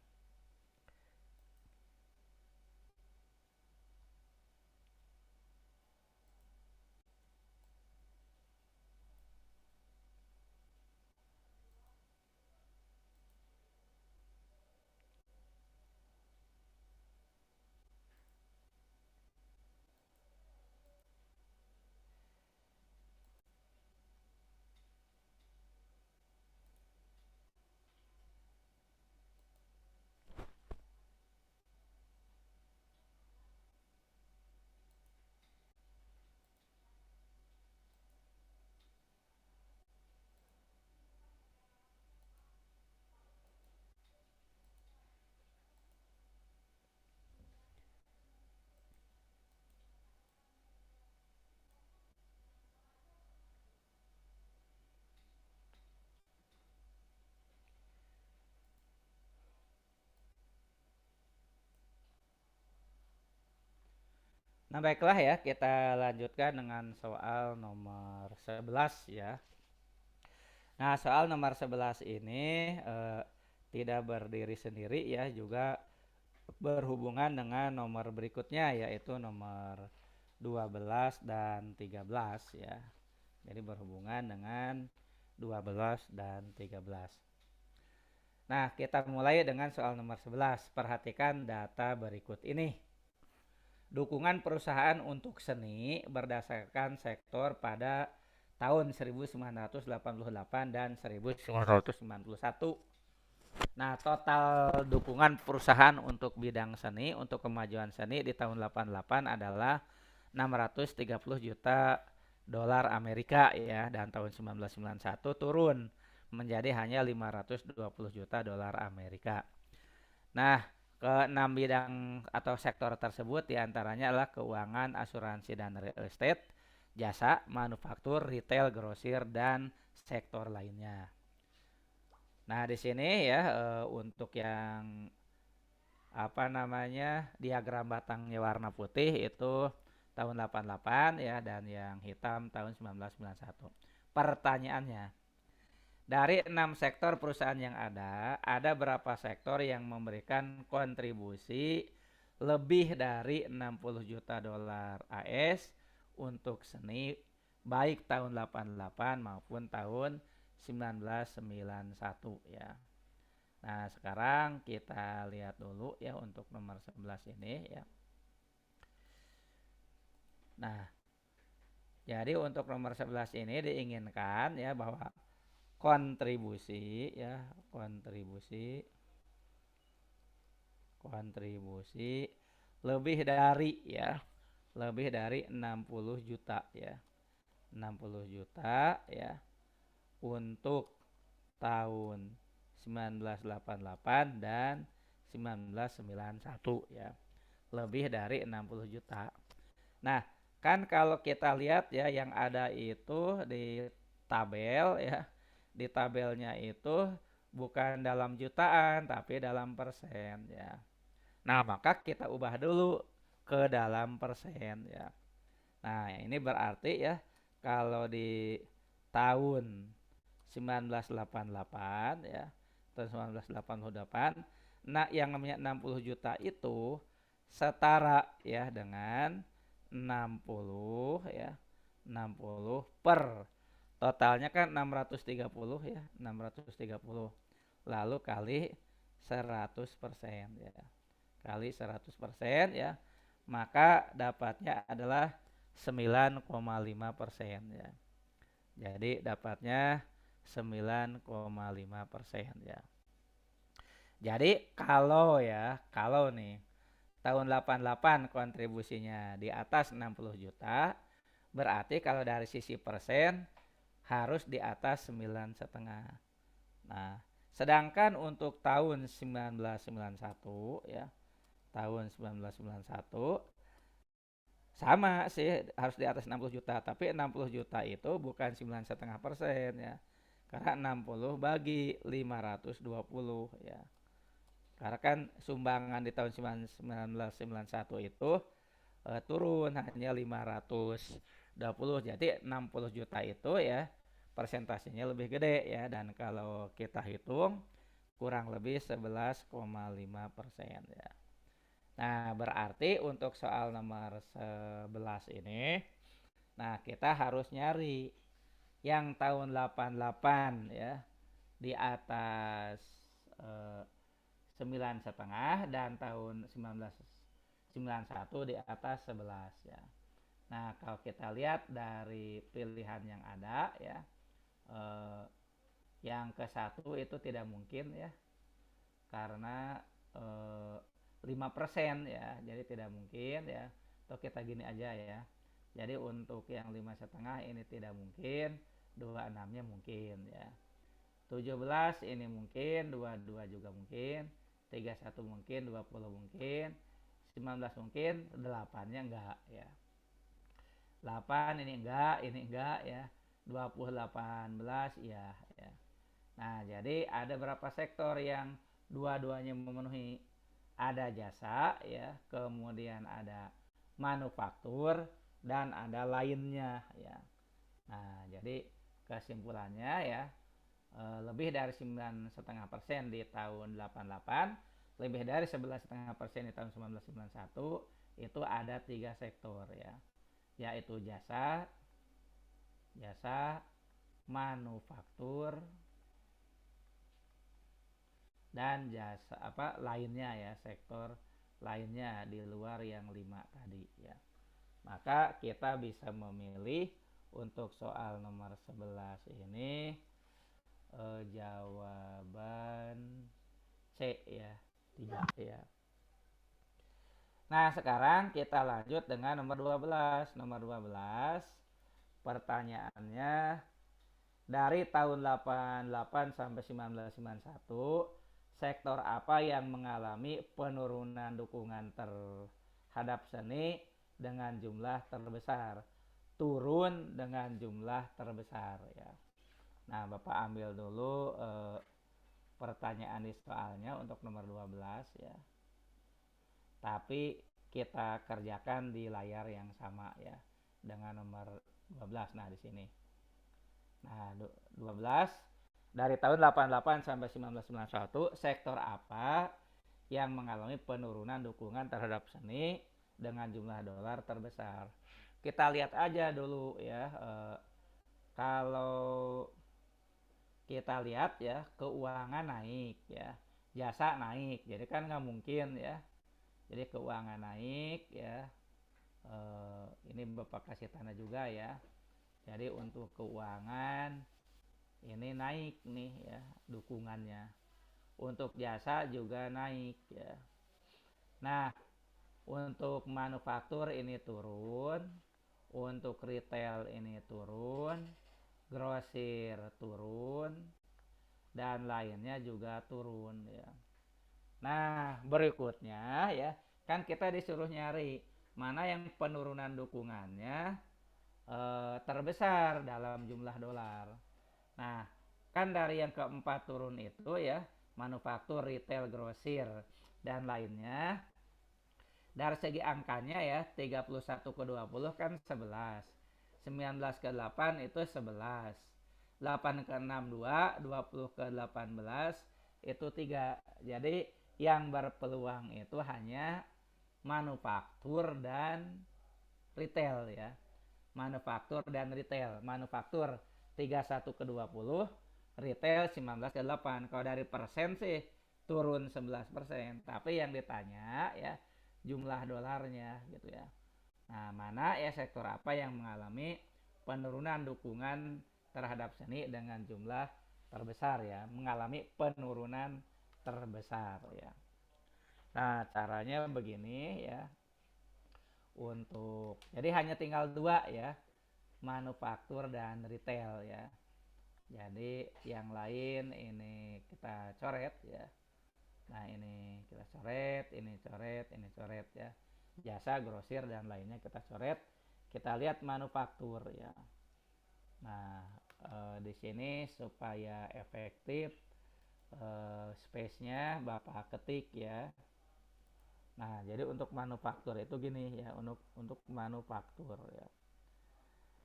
Nah, baiklah ya, kita lanjutkan dengan soal nomor 11 ya. Nah, soal nomor 11 ini tidak berdiri sendiri ya, juga berhubungan dengan nomor berikutnya, yaitu nomor 12 dan 13 ya. Jadi berhubungan dengan 12 dan 13. Nah, kita mulai dengan soal nomor 11. Perhatikan data berikut ini. Dukungan perusahaan untuk seni berdasarkan sektor pada tahun 1988 dan 1991. Nah, total dukungan perusahaan untuk bidang seni, untuk kemajuan seni di tahun 88 adalah 630 juta dolar Amerika ya, dan tahun 1991 turun menjadi hanya 520 juta dolar Amerika. Nah, keenam bidang atau sektor tersebut diantaranya adalah keuangan, asuransi dan real estate, jasa, manufaktur, retail, grosir, dan sektor lainnya. Nah, di sini ya untuk yang diagram batangnya warna putih itu tahun 88 ya, dan yang hitam tahun 1991. Pertanyaannya, dari 6 sektor perusahaan yang ada berapa sektor yang memberikan kontribusi lebih dari 60 juta dolar AS untuk seni baik tahun 88 maupun tahun 1991 ya. Nah, sekarang kita lihat dulu ya untuk nomor 11 ini ya. Nah, jadi untuk nomor 11 ini diinginkan ya bahwa kontribusi lebih dari 60 juta ya. 60 juta ya untuk tahun 1988 dan 1991 ya. Lebih dari 60 juta. Nah, kan kalau kita lihat ya yang ada itu di tabel ya. Di tabelnya itu bukan dalam jutaan tapi dalam persen ya. Nah, maka kita ubah dulu ke dalam persen ya. Nah, ini berarti ya kalau di tahun 1988 ya, tahun 1988, nah yang namanya 60 juta itu setara ya dengan 60 ya, 60 per totalnya kan 630 ya, 630. Lalu kali 100% ya. Kali 100% ya, maka dapatnya adalah 9,5% ya. Jadi dapatnya 9,5% ya. Jadi kalau nih tahun 88 kontribusinya di atas 60 juta, berarti kalau dari sisi persen harus di atas 9,5. Nah, sedangkan untuk tahun 1991 ya, tahun 1991 sama sih harus di atas 60 juta, tapi 60 juta itu bukan 9,5% ya. Karena 60 bagi 520 ya. Karena kan sumbangan di tahun 1991 itu turun hanya 520. Jadi 60 juta itu ya persentasenya lebih gede ya, dan kalau kita hitung kurang lebih 11,5% ya. Nah, berarti untuk soal nomor 11 ini, nah kita harus nyari yang tahun 88 ya di atas 9,5 dan tahun 1991 di atas 11 ya. Nah, kalau kita lihat dari pilihan yang ada ya, eh, yang ke satu itu tidak mungkin ya, karena 5% ya, jadi tidak mungkin ya. Atau kita gini aja ya, jadi untuk yang 5,5 ini tidak mungkin, 26-nya mungkin ya, 17 ini mungkin, 22 juga mungkin, 31 mungkin, 20 mungkin, 19 mungkin, 8-nya enggak ya. 8 ini enggak ya. 20 18 ya ya. Nah, jadi ada berapa sektor yang dua-duanya memenuhi? Ada jasa ya, kemudian ada manufaktur dan ada lainnya ya. Nah, jadi kesimpulannya ya, lebih dari 9,5% di tahun 88, lebih dari 11,5% di tahun 1991, itu ada 3 sektor ya, yaitu jasa, manufaktur, dan jasa lainnya ya, sektor lainnya di luar yang 5 tadi ya. Maka kita bisa memilih untuk soal nomor 11 ini jawaban C ya, 3 ya. Nah, sekarang kita lanjut dengan nomor 12. Nomor 12 pertanyaannya, dari tahun 88 sampai 1991, sektor apa yang mengalami penurunan dukungan terhadap seni dengan jumlah terbesar? Turun dengan jumlah terbesar ya. Nah, Bapak ambil dulu pertanyaan di soalnya untuk nomor 12 ya. Tapi kita kerjakan di layar yang sama ya dengan nomor 12. Nah, di sini. Nah, 12 dari tahun 88 sampai 1991, sektor apa yang mengalami penurunan dukungan terhadap seni dengan jumlah dolar terbesar? Kita lihat aja dulu ya. Kalau kita lihat ya, keuangan naik ya, jasa naik, jadi kan nggak mungkin ya. Jadi keuangan naik ya, ini Bapak kasih tanda juga ya. Jadi untuk keuangan ini naik nih ya dukungannya. Untuk jasa juga naik ya. Nah, untuk manufaktur ini turun, untuk retail ini turun, grosir turun, dan lainnya juga turun ya. Nah, berikutnya ya, kan kita disuruh nyari mana yang penurunan dukungannya terbesar dalam jumlah dolar. Nah, kan dari yang keempat turun itu ya, manufaktur, retail, grosir, dan lainnya. Dari segi angkanya ya, 31 ke 20 kan 11. 19 ke 8 itu 11. 8 ke 6 2, 20 ke 18 itu 3. Jadi yang berpeluang itu hanya manufaktur dan retail ya. Manufaktur dan retail. Manufaktur 31 ke 20, retail 19 ke 8. Kalau dari persen sih turun 11%. Tapi yang ditanya ya jumlah dolarnya gitu ya. Nah, mana ya sektor apa yang mengalami penurunan dukungan terhadap seni dengan jumlah terbesar ya, mengalami penurunan terbesar ya. Nah, caranya begini ya. Jadi hanya tinggal dua ya, manufaktur dan retail ya. Jadi yang lain ini kita coret ya. Nah, ini kita coret, ini coret, ini coret ya. Jasa, grosir dan lainnya kita coret. Kita lihat manufaktur ya. Nah, di sini supaya efektif space-nya Bapak ketik ya. Nah, jadi untuk manufaktur itu gini ya, untuk manufaktur ya.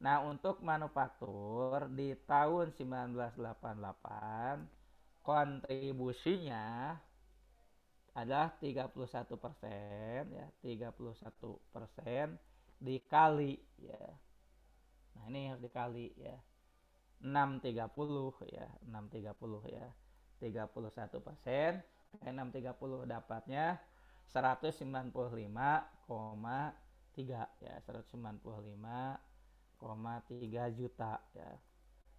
Nah, untuk manufaktur di tahun 1988 kontribusinya adalah 31% ya, 31% dikali ya. Nah, ini harus dikali ya. 630 ya, 630 ya. 31% 630 dapatnya 195,3 ya, 195,3 juta ya.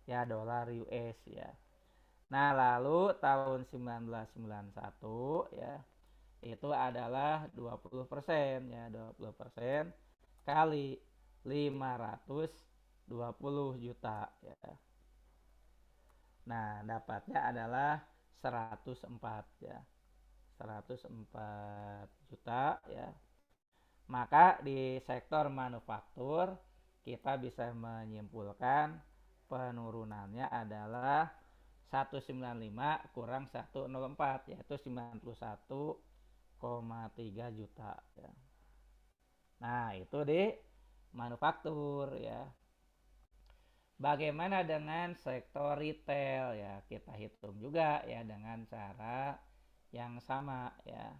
Ya, dolar US ya. Nah, lalu tahun 1991 ya, itu adalah 20% ya, 20% kali 520 juta ya. Nah, dapatnya adalah 104 ya. 104 juta ya. Maka di sektor manufaktur kita bisa menyimpulkan penurunannya adalah 195 kurang 104 yaitu 91,3 juta ya. Nah, itu di manufaktur ya. Bagaimana dengan sektor retail ya? Kita hitung juga ya dengan cara yang sama ya.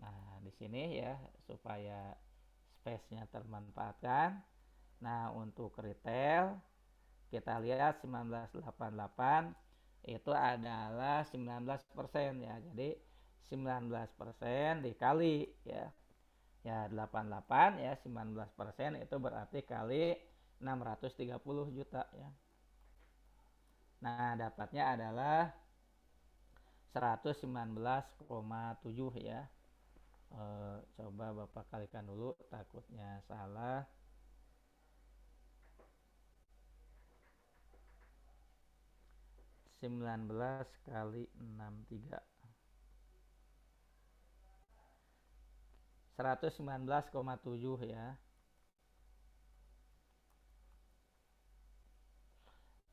Nah, di sini ya supaya space-nya termanfaatkan. Nah, untuk retail kita lihat 1988 itu adalah 19% ya. Jadi 19% dikali ya. Ya 88 ya, 19% itu berarti kali 630 juta ya. Nah, dapatnya adalah 119,7 ya. Coba Bapak kalikan dulu, takutnya salah. 19 kali 63 119,7 ya.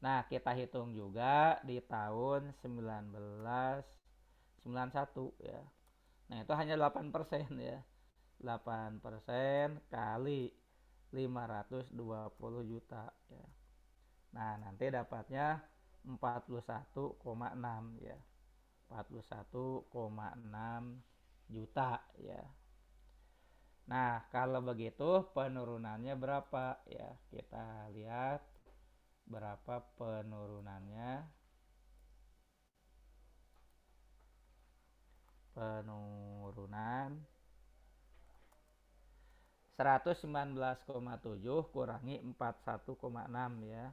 Nah, kita hitung juga di tahun 1991 ya. Nah, itu hanya 8% ya. 8% kali 520 juta ya. Nah, nanti dapatnya 41,6 ya. 41,6 juta ya. Nah, kalau begitu penurunannya berapa ya? Kita lihat berapa penurunannya. Penurunan 119,7 kurangi 41,6 ya.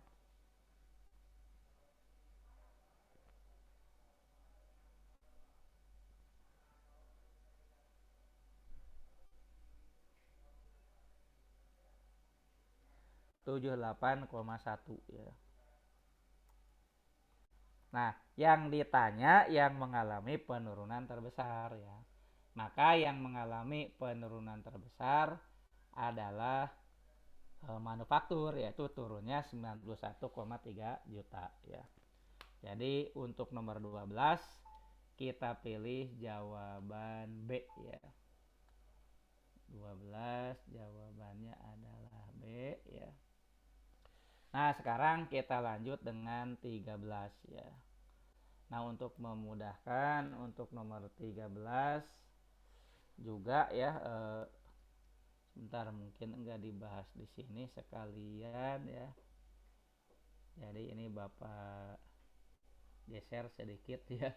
(78,1) ya. Nah, yang ditanya yang mengalami penurunan terbesar ya. Maka yang mengalami penurunan terbesar adalah manufaktur, yaitu turunnya 91,3 juta ya. Jadi untuk nomor 12 kita pilih jawaban B ya. 12 jawabannya adalah B ya. Nah, sekarang kita lanjut dengan 13 ya. Nah, untuk memudahkan untuk nomor 13 juga ya, sebentar, mungkin enggak dibahas di sini sekalian ya. Jadi ini Bapak geser sedikit ya.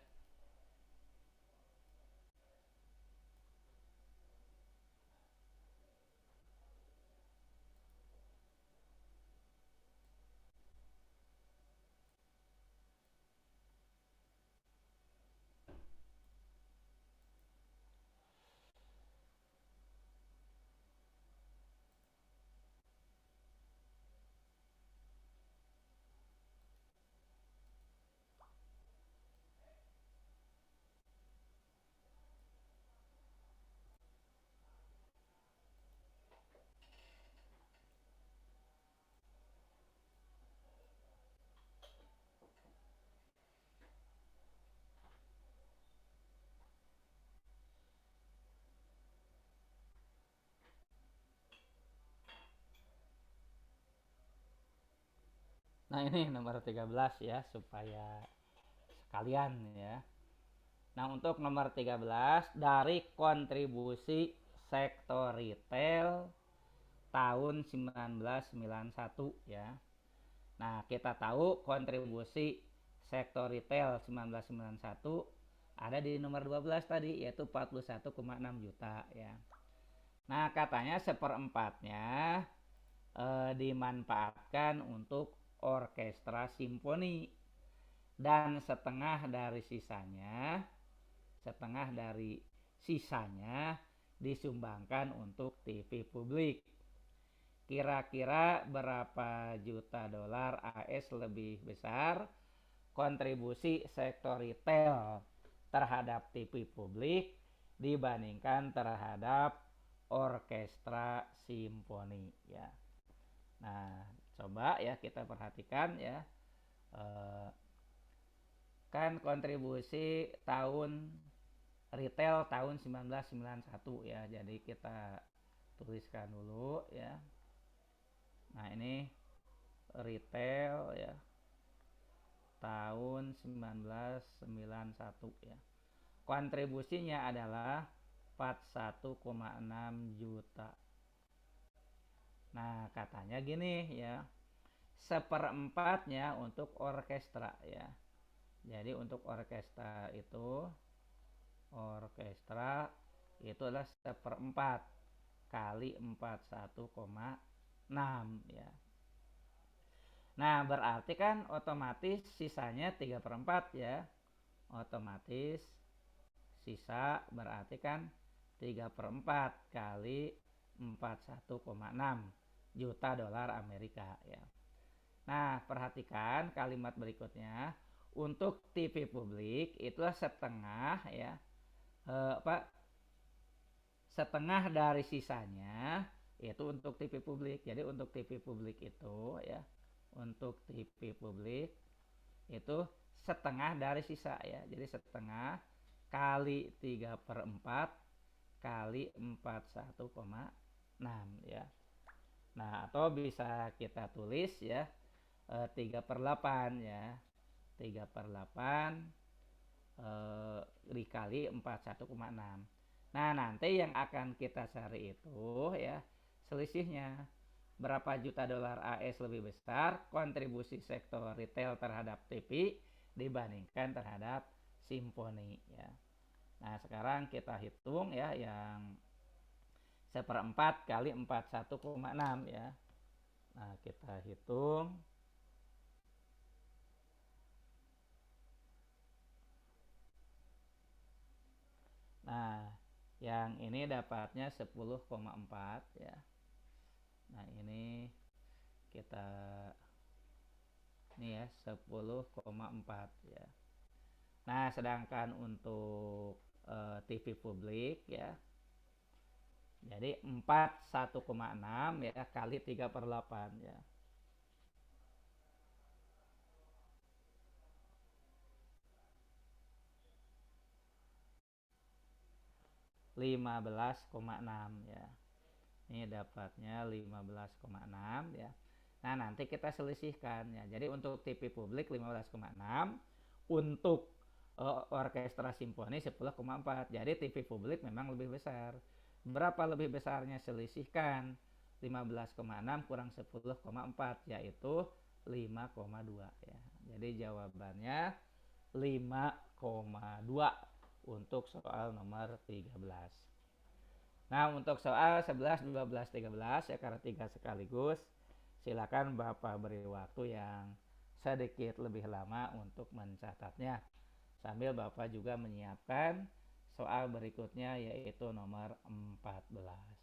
Nah, ini nomor 13 ya, supaya sekalian ya. Nah, untuk nomor 13 dari kontribusi sektor retail tahun 1991 ya. Nah, kita tahu kontribusi sektor retail 1991 ada di nomor 12 tadi, yaitu 41,6 juta ya. Nah, katanya seperempatnya dimanfaatkan untuk orkestra simfoni, dan setengah dari sisanya disumbangkan untuk TV publik. Kira-kira berapa juta dolar AS lebih besar kontribusi sektor retail terhadap TV publik dibandingkan terhadap orkestra simfoni ya. Nah, coba ya kita perhatikan ya. Kan kontribusi tahun retail tahun 1991 ya. Jadi kita tuliskan dulu ya. Nah, ini retail ya tahun 1991 ya. Kontribusinya adalah 41,6 juta. Nah, katanya gini ya, seperempatnya untuk orkestra ya. Jadi untuk orkestra adalah seperempat kali 41,6 ya. Nah, berarti kan otomatis sisanya 3/4 ya. Otomatis sisa berarti kan 3/4 kali 41,6 juta dolar Amerika ya. Nah, perhatikan kalimat berikutnya. Untuk TV publik itulah setengah ya. Setengah dari sisanya yaitu untuk TV publik. Jadi untuk TV publik itu ya, untuk TV publik itu setengah dari sisa ya. Jadi setengah kali 3/4 kali 41,6 ya. Nah, atau bisa kita tulis ya 3/8 ya. 3/8 dikali 41,6. Nah, nanti yang akan kita cari itu ya selisihnya. Berapa juta dolar AS lebih besar kontribusi sektor retail terhadap TV dibandingkan terhadap simfoni ya. Nah, sekarang kita hitung ya yang seperempat kali 41,6 ya. Nah, kita hitung. Nah, yang ini dapatnya 10,4 ya. Nah, ini kita ya 10,4 ya. Nah, sedangkan untuk TV publik ya Jadi 4 1,6 ya kali 3/8 ya. 15,6 ya. Ini dapatnya 15,6 ya. Nah, nanti kita selisihkan ya. Jadi untuk TV publik 15,6, untuk orkestra simfoni 10,4. Jadi TV publik memang lebih besar. Berapa lebih besarnya, selisihkan 15,6 kurang 10,4 yaitu 5,2 ya. Jadi jawabannya 5,2 untuk soal nomor 13. Nah, untuk soal 11, 12, 13 ya karena 3 sekaligus, silakan Bapak beri waktu yang sedikit lebih lama untuk mencatatnya. Sambil Bapak juga menyiapkan soal berikutnya yaitu nomor 14.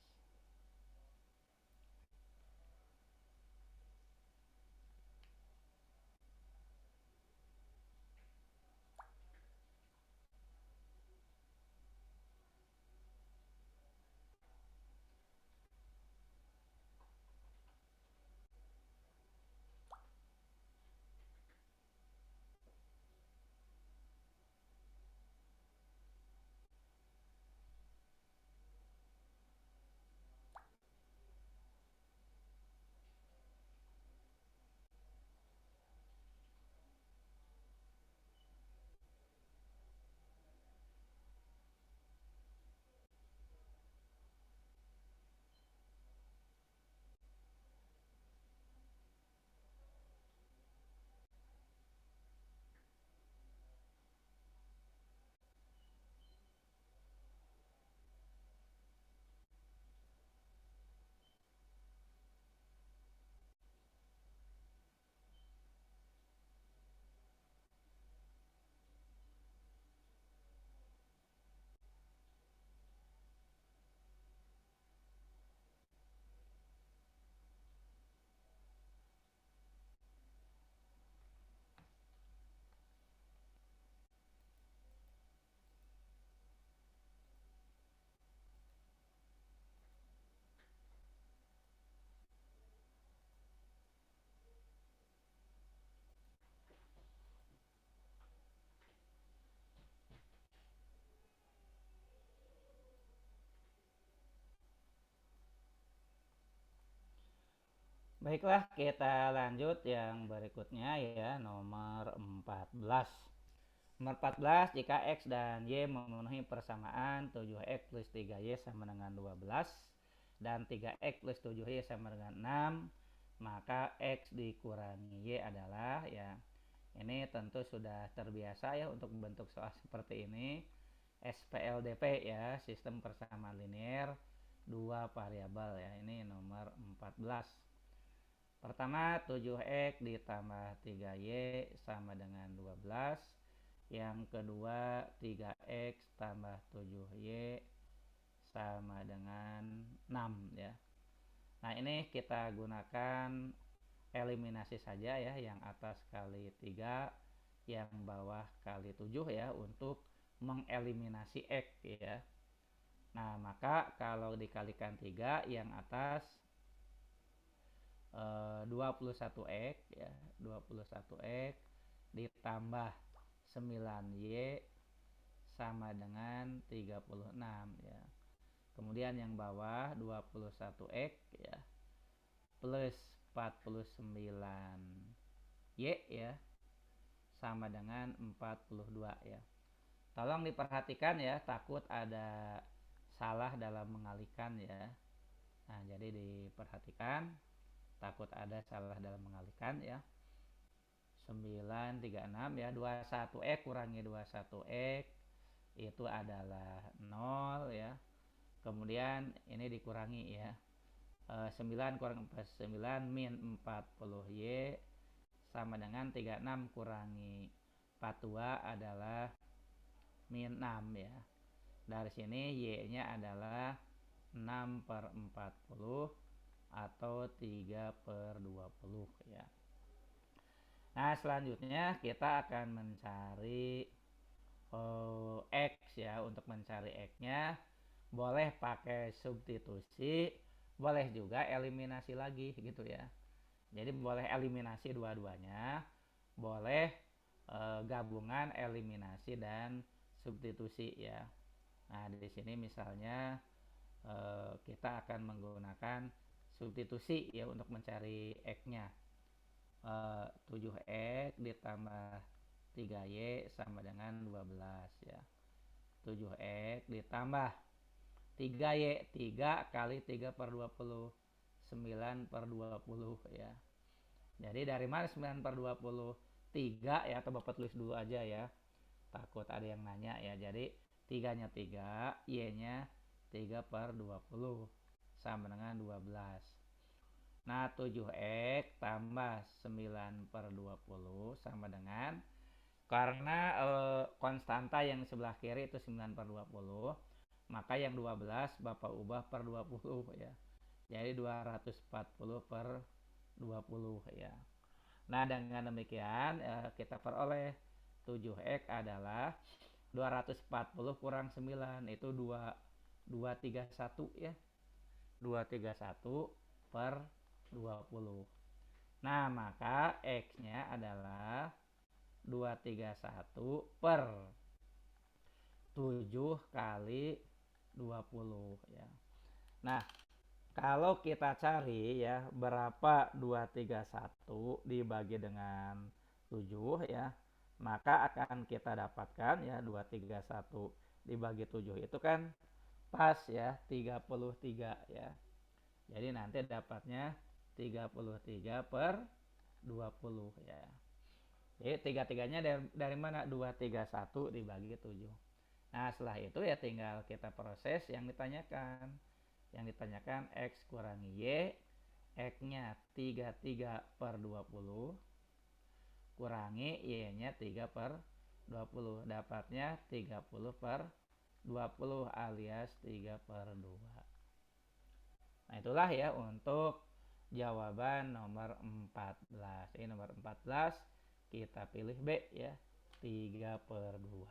Baiklah, kita lanjut yang berikutnya ya, nomor 14. Nomor 14, jika X dan Y memenuhi persamaan 7X plus 3Y sama dengan 12 dan 3X plus 7Y sama dengan 6, maka X dikurangi Y adalah ya. Ini tentu sudah terbiasa ya untuk membentuk soal seperti ini. SPLDP ya, sistem persamaan linear dua variabel ya. Ini nomor 14. Pertama, 7X ditambah 3Y sama dengan 12. Yang kedua, 3X tambah 7Y sama dengan 6 ya. Nah, ini kita gunakan eliminasi saja ya, yang atas kali 3, yang bawah kali 7 ya, untuk mengeliminasi X ya. Nah, maka kalau dikalikan 3, yang atas 21X ya, 21X ditambah 9Y sama dengan 36 ya. Kemudian yang bawah 21X ya plus 49Y ya sama dengan 42 ya. Tolong diperhatikan ya, takut ada salah dalam mengalihkan ya. Nah, jadi diperhatikan, takut ada salah dalam mengalihkan ya. 936 ya, 21X kurangi 21X itu adalah 0 ya. Kemudian ini dikurangi ya. 9 kurang 49 min 40Y sama dengan 36 kurangi 42 adalah min 6 ya. Dari sini Y-nya adalah 6/40 atau 3/20 ya. Nah, selanjutnya kita akan mencari X ya. Untuk mencari X-nya boleh pakai substitusi, boleh juga eliminasi lagi gitu ya. Jadi boleh eliminasi dua-duanya, boleh gabungan eliminasi dan substitusi ya. Nah, di sini misalnya kita akan menggunakan substitusi ya untuk mencari X-nya. 7X ditambah 3Y sama dengan 12 ya. 7X ditambah 3Y, 3 kali 3 per 20, 9 per 20 ya. Jadi dari mana 9 per 20? 3 ya, atau Bapak tulis dulu aja ya. Takut ada yang nanya ya. Jadi 3-nya 3, Y-nya 3 per 20 sama dengan 12. Nah, 7X tambah 9 per 20 sama dengan, karena konstanta yang sebelah kiri itu 9 per 20, maka yang 12 Bapak ubah per 20 ya. Jadi 240 per 20 ya. Nah, dengan demikian kita peroleh 7X adalah 240 kurang 9 itu 231 ya. 231 per 20. Nah, maka X-nya adalah 231 per 7 kali 20 ya. Nah, kalau kita cari ya berapa 231 dibagi dengan 7 ya, maka akan kita dapatkan ya 231 dibagi 7 itu kan pas ya 33 ya. Jadi nanti dapatnya 33 per 20 ya. Jadi tiga-tiganya dari mana? 231 dibagi 7. Nah, setelah itu ya tinggal kita proses yang ditanyakan. Yang ditanyakan X kurangi Y, X-nya 33 per 20, kurangi Y-nya 3 per 20. Dapatnya 30 per 20 alias 3 per 2. Nah, itulah ya untuk jawaban nomor 14. Ini nomor 14 kita pilih B ya, 3 per 2.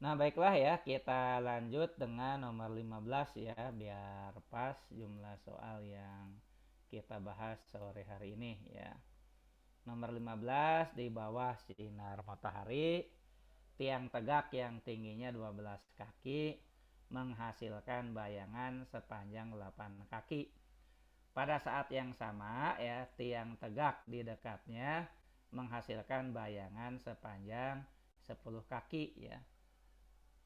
Nah, baiklah ya, kita lanjut dengan nomor 15 ya, biar pas jumlah soal yang kita bahas sore hari ini ya. Nomor 15, di bawah sinar matahari, tiang tegak yang tingginya 12 kaki menghasilkan bayangan sepanjang 8 kaki. Pada saat yang sama ya, tiang tegak di dekatnya menghasilkan bayangan sepanjang 10 kaki ya.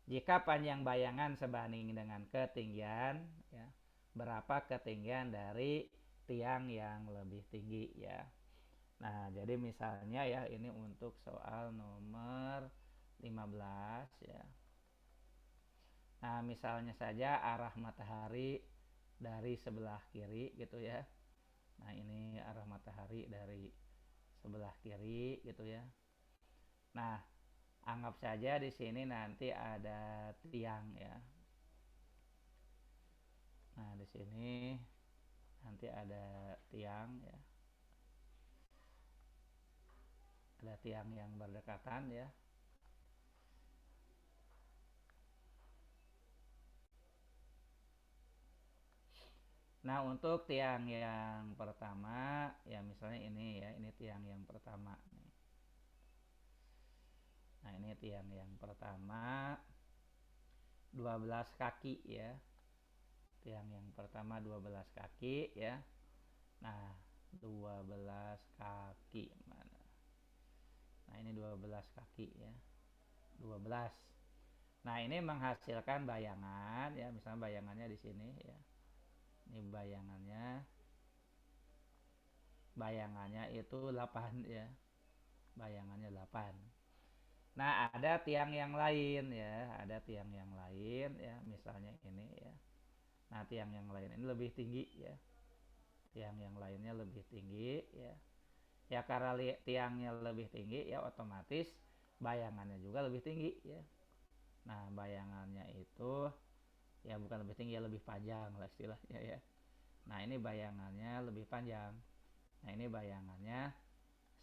Jika panjang bayangan sebanding dengan ketinggian ya, berapa ketinggian dari tiang yang lebih tinggi ya. Nah, jadi misalnya ya ini untuk soal nomor 15 ya. Nah, misalnya saja arah matahari dari sebelah kiri gitu ya. Nah, ini arah matahari dari sebelah kiri gitu ya. Nah, anggap saja di sini nanti ada tiang ya. Nah, di sini nanti ada tiang ya. Ada tiang yang berdekatan ya. Nah, untuk tiang yang pertama ya misalnya ini ya, ini tiang yang pertama nih. Nah, ini tiang yang pertama 12 kaki ya. Tiang yang pertama 12 kaki ya. Nah, 12 kaki mana? Nah, ini 12 kaki ya. 12. Nah, ini menghasilkan bayangan ya, misalnya bayangannya di sini ya. Ini bayangannya. Bayangannya itu 8 ya. Bayangannya 8. Nah, ada tiang yang lain ya, ada tiang yang lain ya, misalnya ini ya. Nah, tiang yang lain ini lebih tinggi ya. Tiang yang lainnya lebih tinggi ya. Ya karena tiangnya lebih tinggi ya otomatis bayangannya juga lebih tinggi ya. Nah, bayangannya itu ya bukan lebih tinggi ya, lebih panjang lah istilahnya ya. Nah, ini bayangannya lebih panjang. Nah, ini bayangannya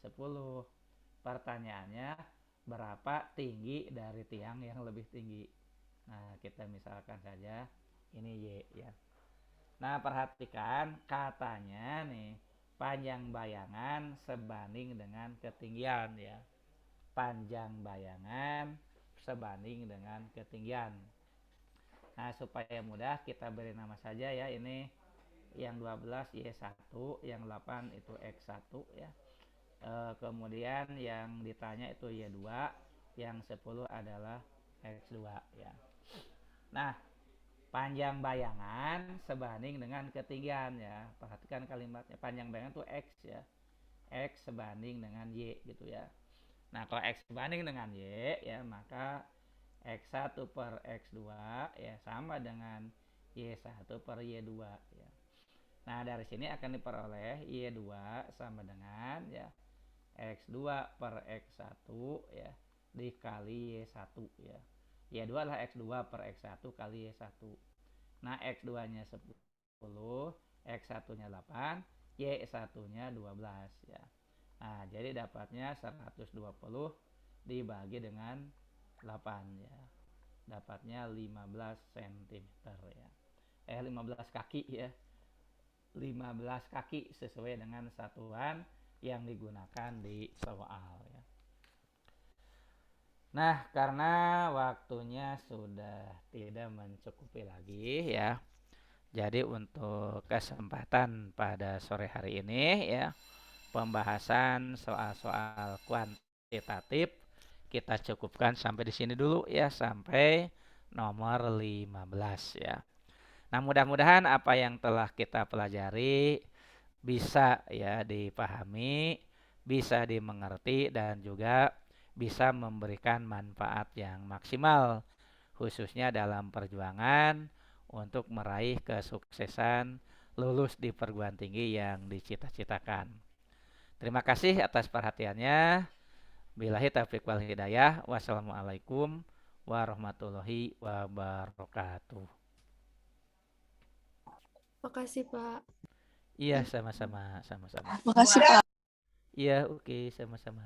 10. Pertanyaannya, berapa tinggi dari tiang yang lebih tinggi? Nah, kita misalkan saja ini Y ya. Nah, perhatikan katanya nih, panjang bayangan sebanding dengan ketinggian ya. Panjang bayangan sebanding dengan ketinggian. Nah, supaya mudah kita beri nama saja ya, ini yang 12 Y1, yang 8 itu X1 ya. Kemudian yang ditanya itu Y2, yang 10 adalah X2 ya. Nah, panjang bayangan sebanding dengan ketinggian ya. Perhatikan kalimatnya, panjang bayangan itu X ya. X sebanding dengan Y gitu ya. Nah, kalau X sebanding dengan Y ya, maka X1 per X2 ya sama dengan Y1 per Y2 ya. Nah, dari sini akan diperoleh Y2 sama dengan ya X2 per X1 ya dikali Y1 ya. Y2 adalah X2 per X1 kali Y1. Nah, X2 nya 10, X1 nya 8, Y1 nya 12 ya. Nah, jadi dapatnya 120 dibagi dengan 8 ya. Dapatnya 15 cm ya. 15 kaki ya. 15 kaki sesuai dengan satuan yang digunakan di soal ya. Nah, karena waktunya sudah tidak mencukupi lagi ya. Jadi untuk kesempatan pada sore hari ini ya, pembahasan soal-soal kuantitatif kita cukupkan sampai di sini dulu ya, sampai nomor 15 ya. Nah, mudah-mudahan apa yang telah kita pelajari bisa ya dipahami, bisa dimengerti dan juga bisa memberikan manfaat yang maksimal khususnya dalam perjuangan untuk meraih kesuksesan lulus di perguruan tinggi yang dicita-citakan. Terima kasih atas perhatiannya. Billahi taufiq wal hidayah. Wassalamualaikum warahmatullahi wabarakatuh. Makasih, Pak. Iya, sama-sama, sama-sama. Makasih, Pak. Iya, oke, sama-sama.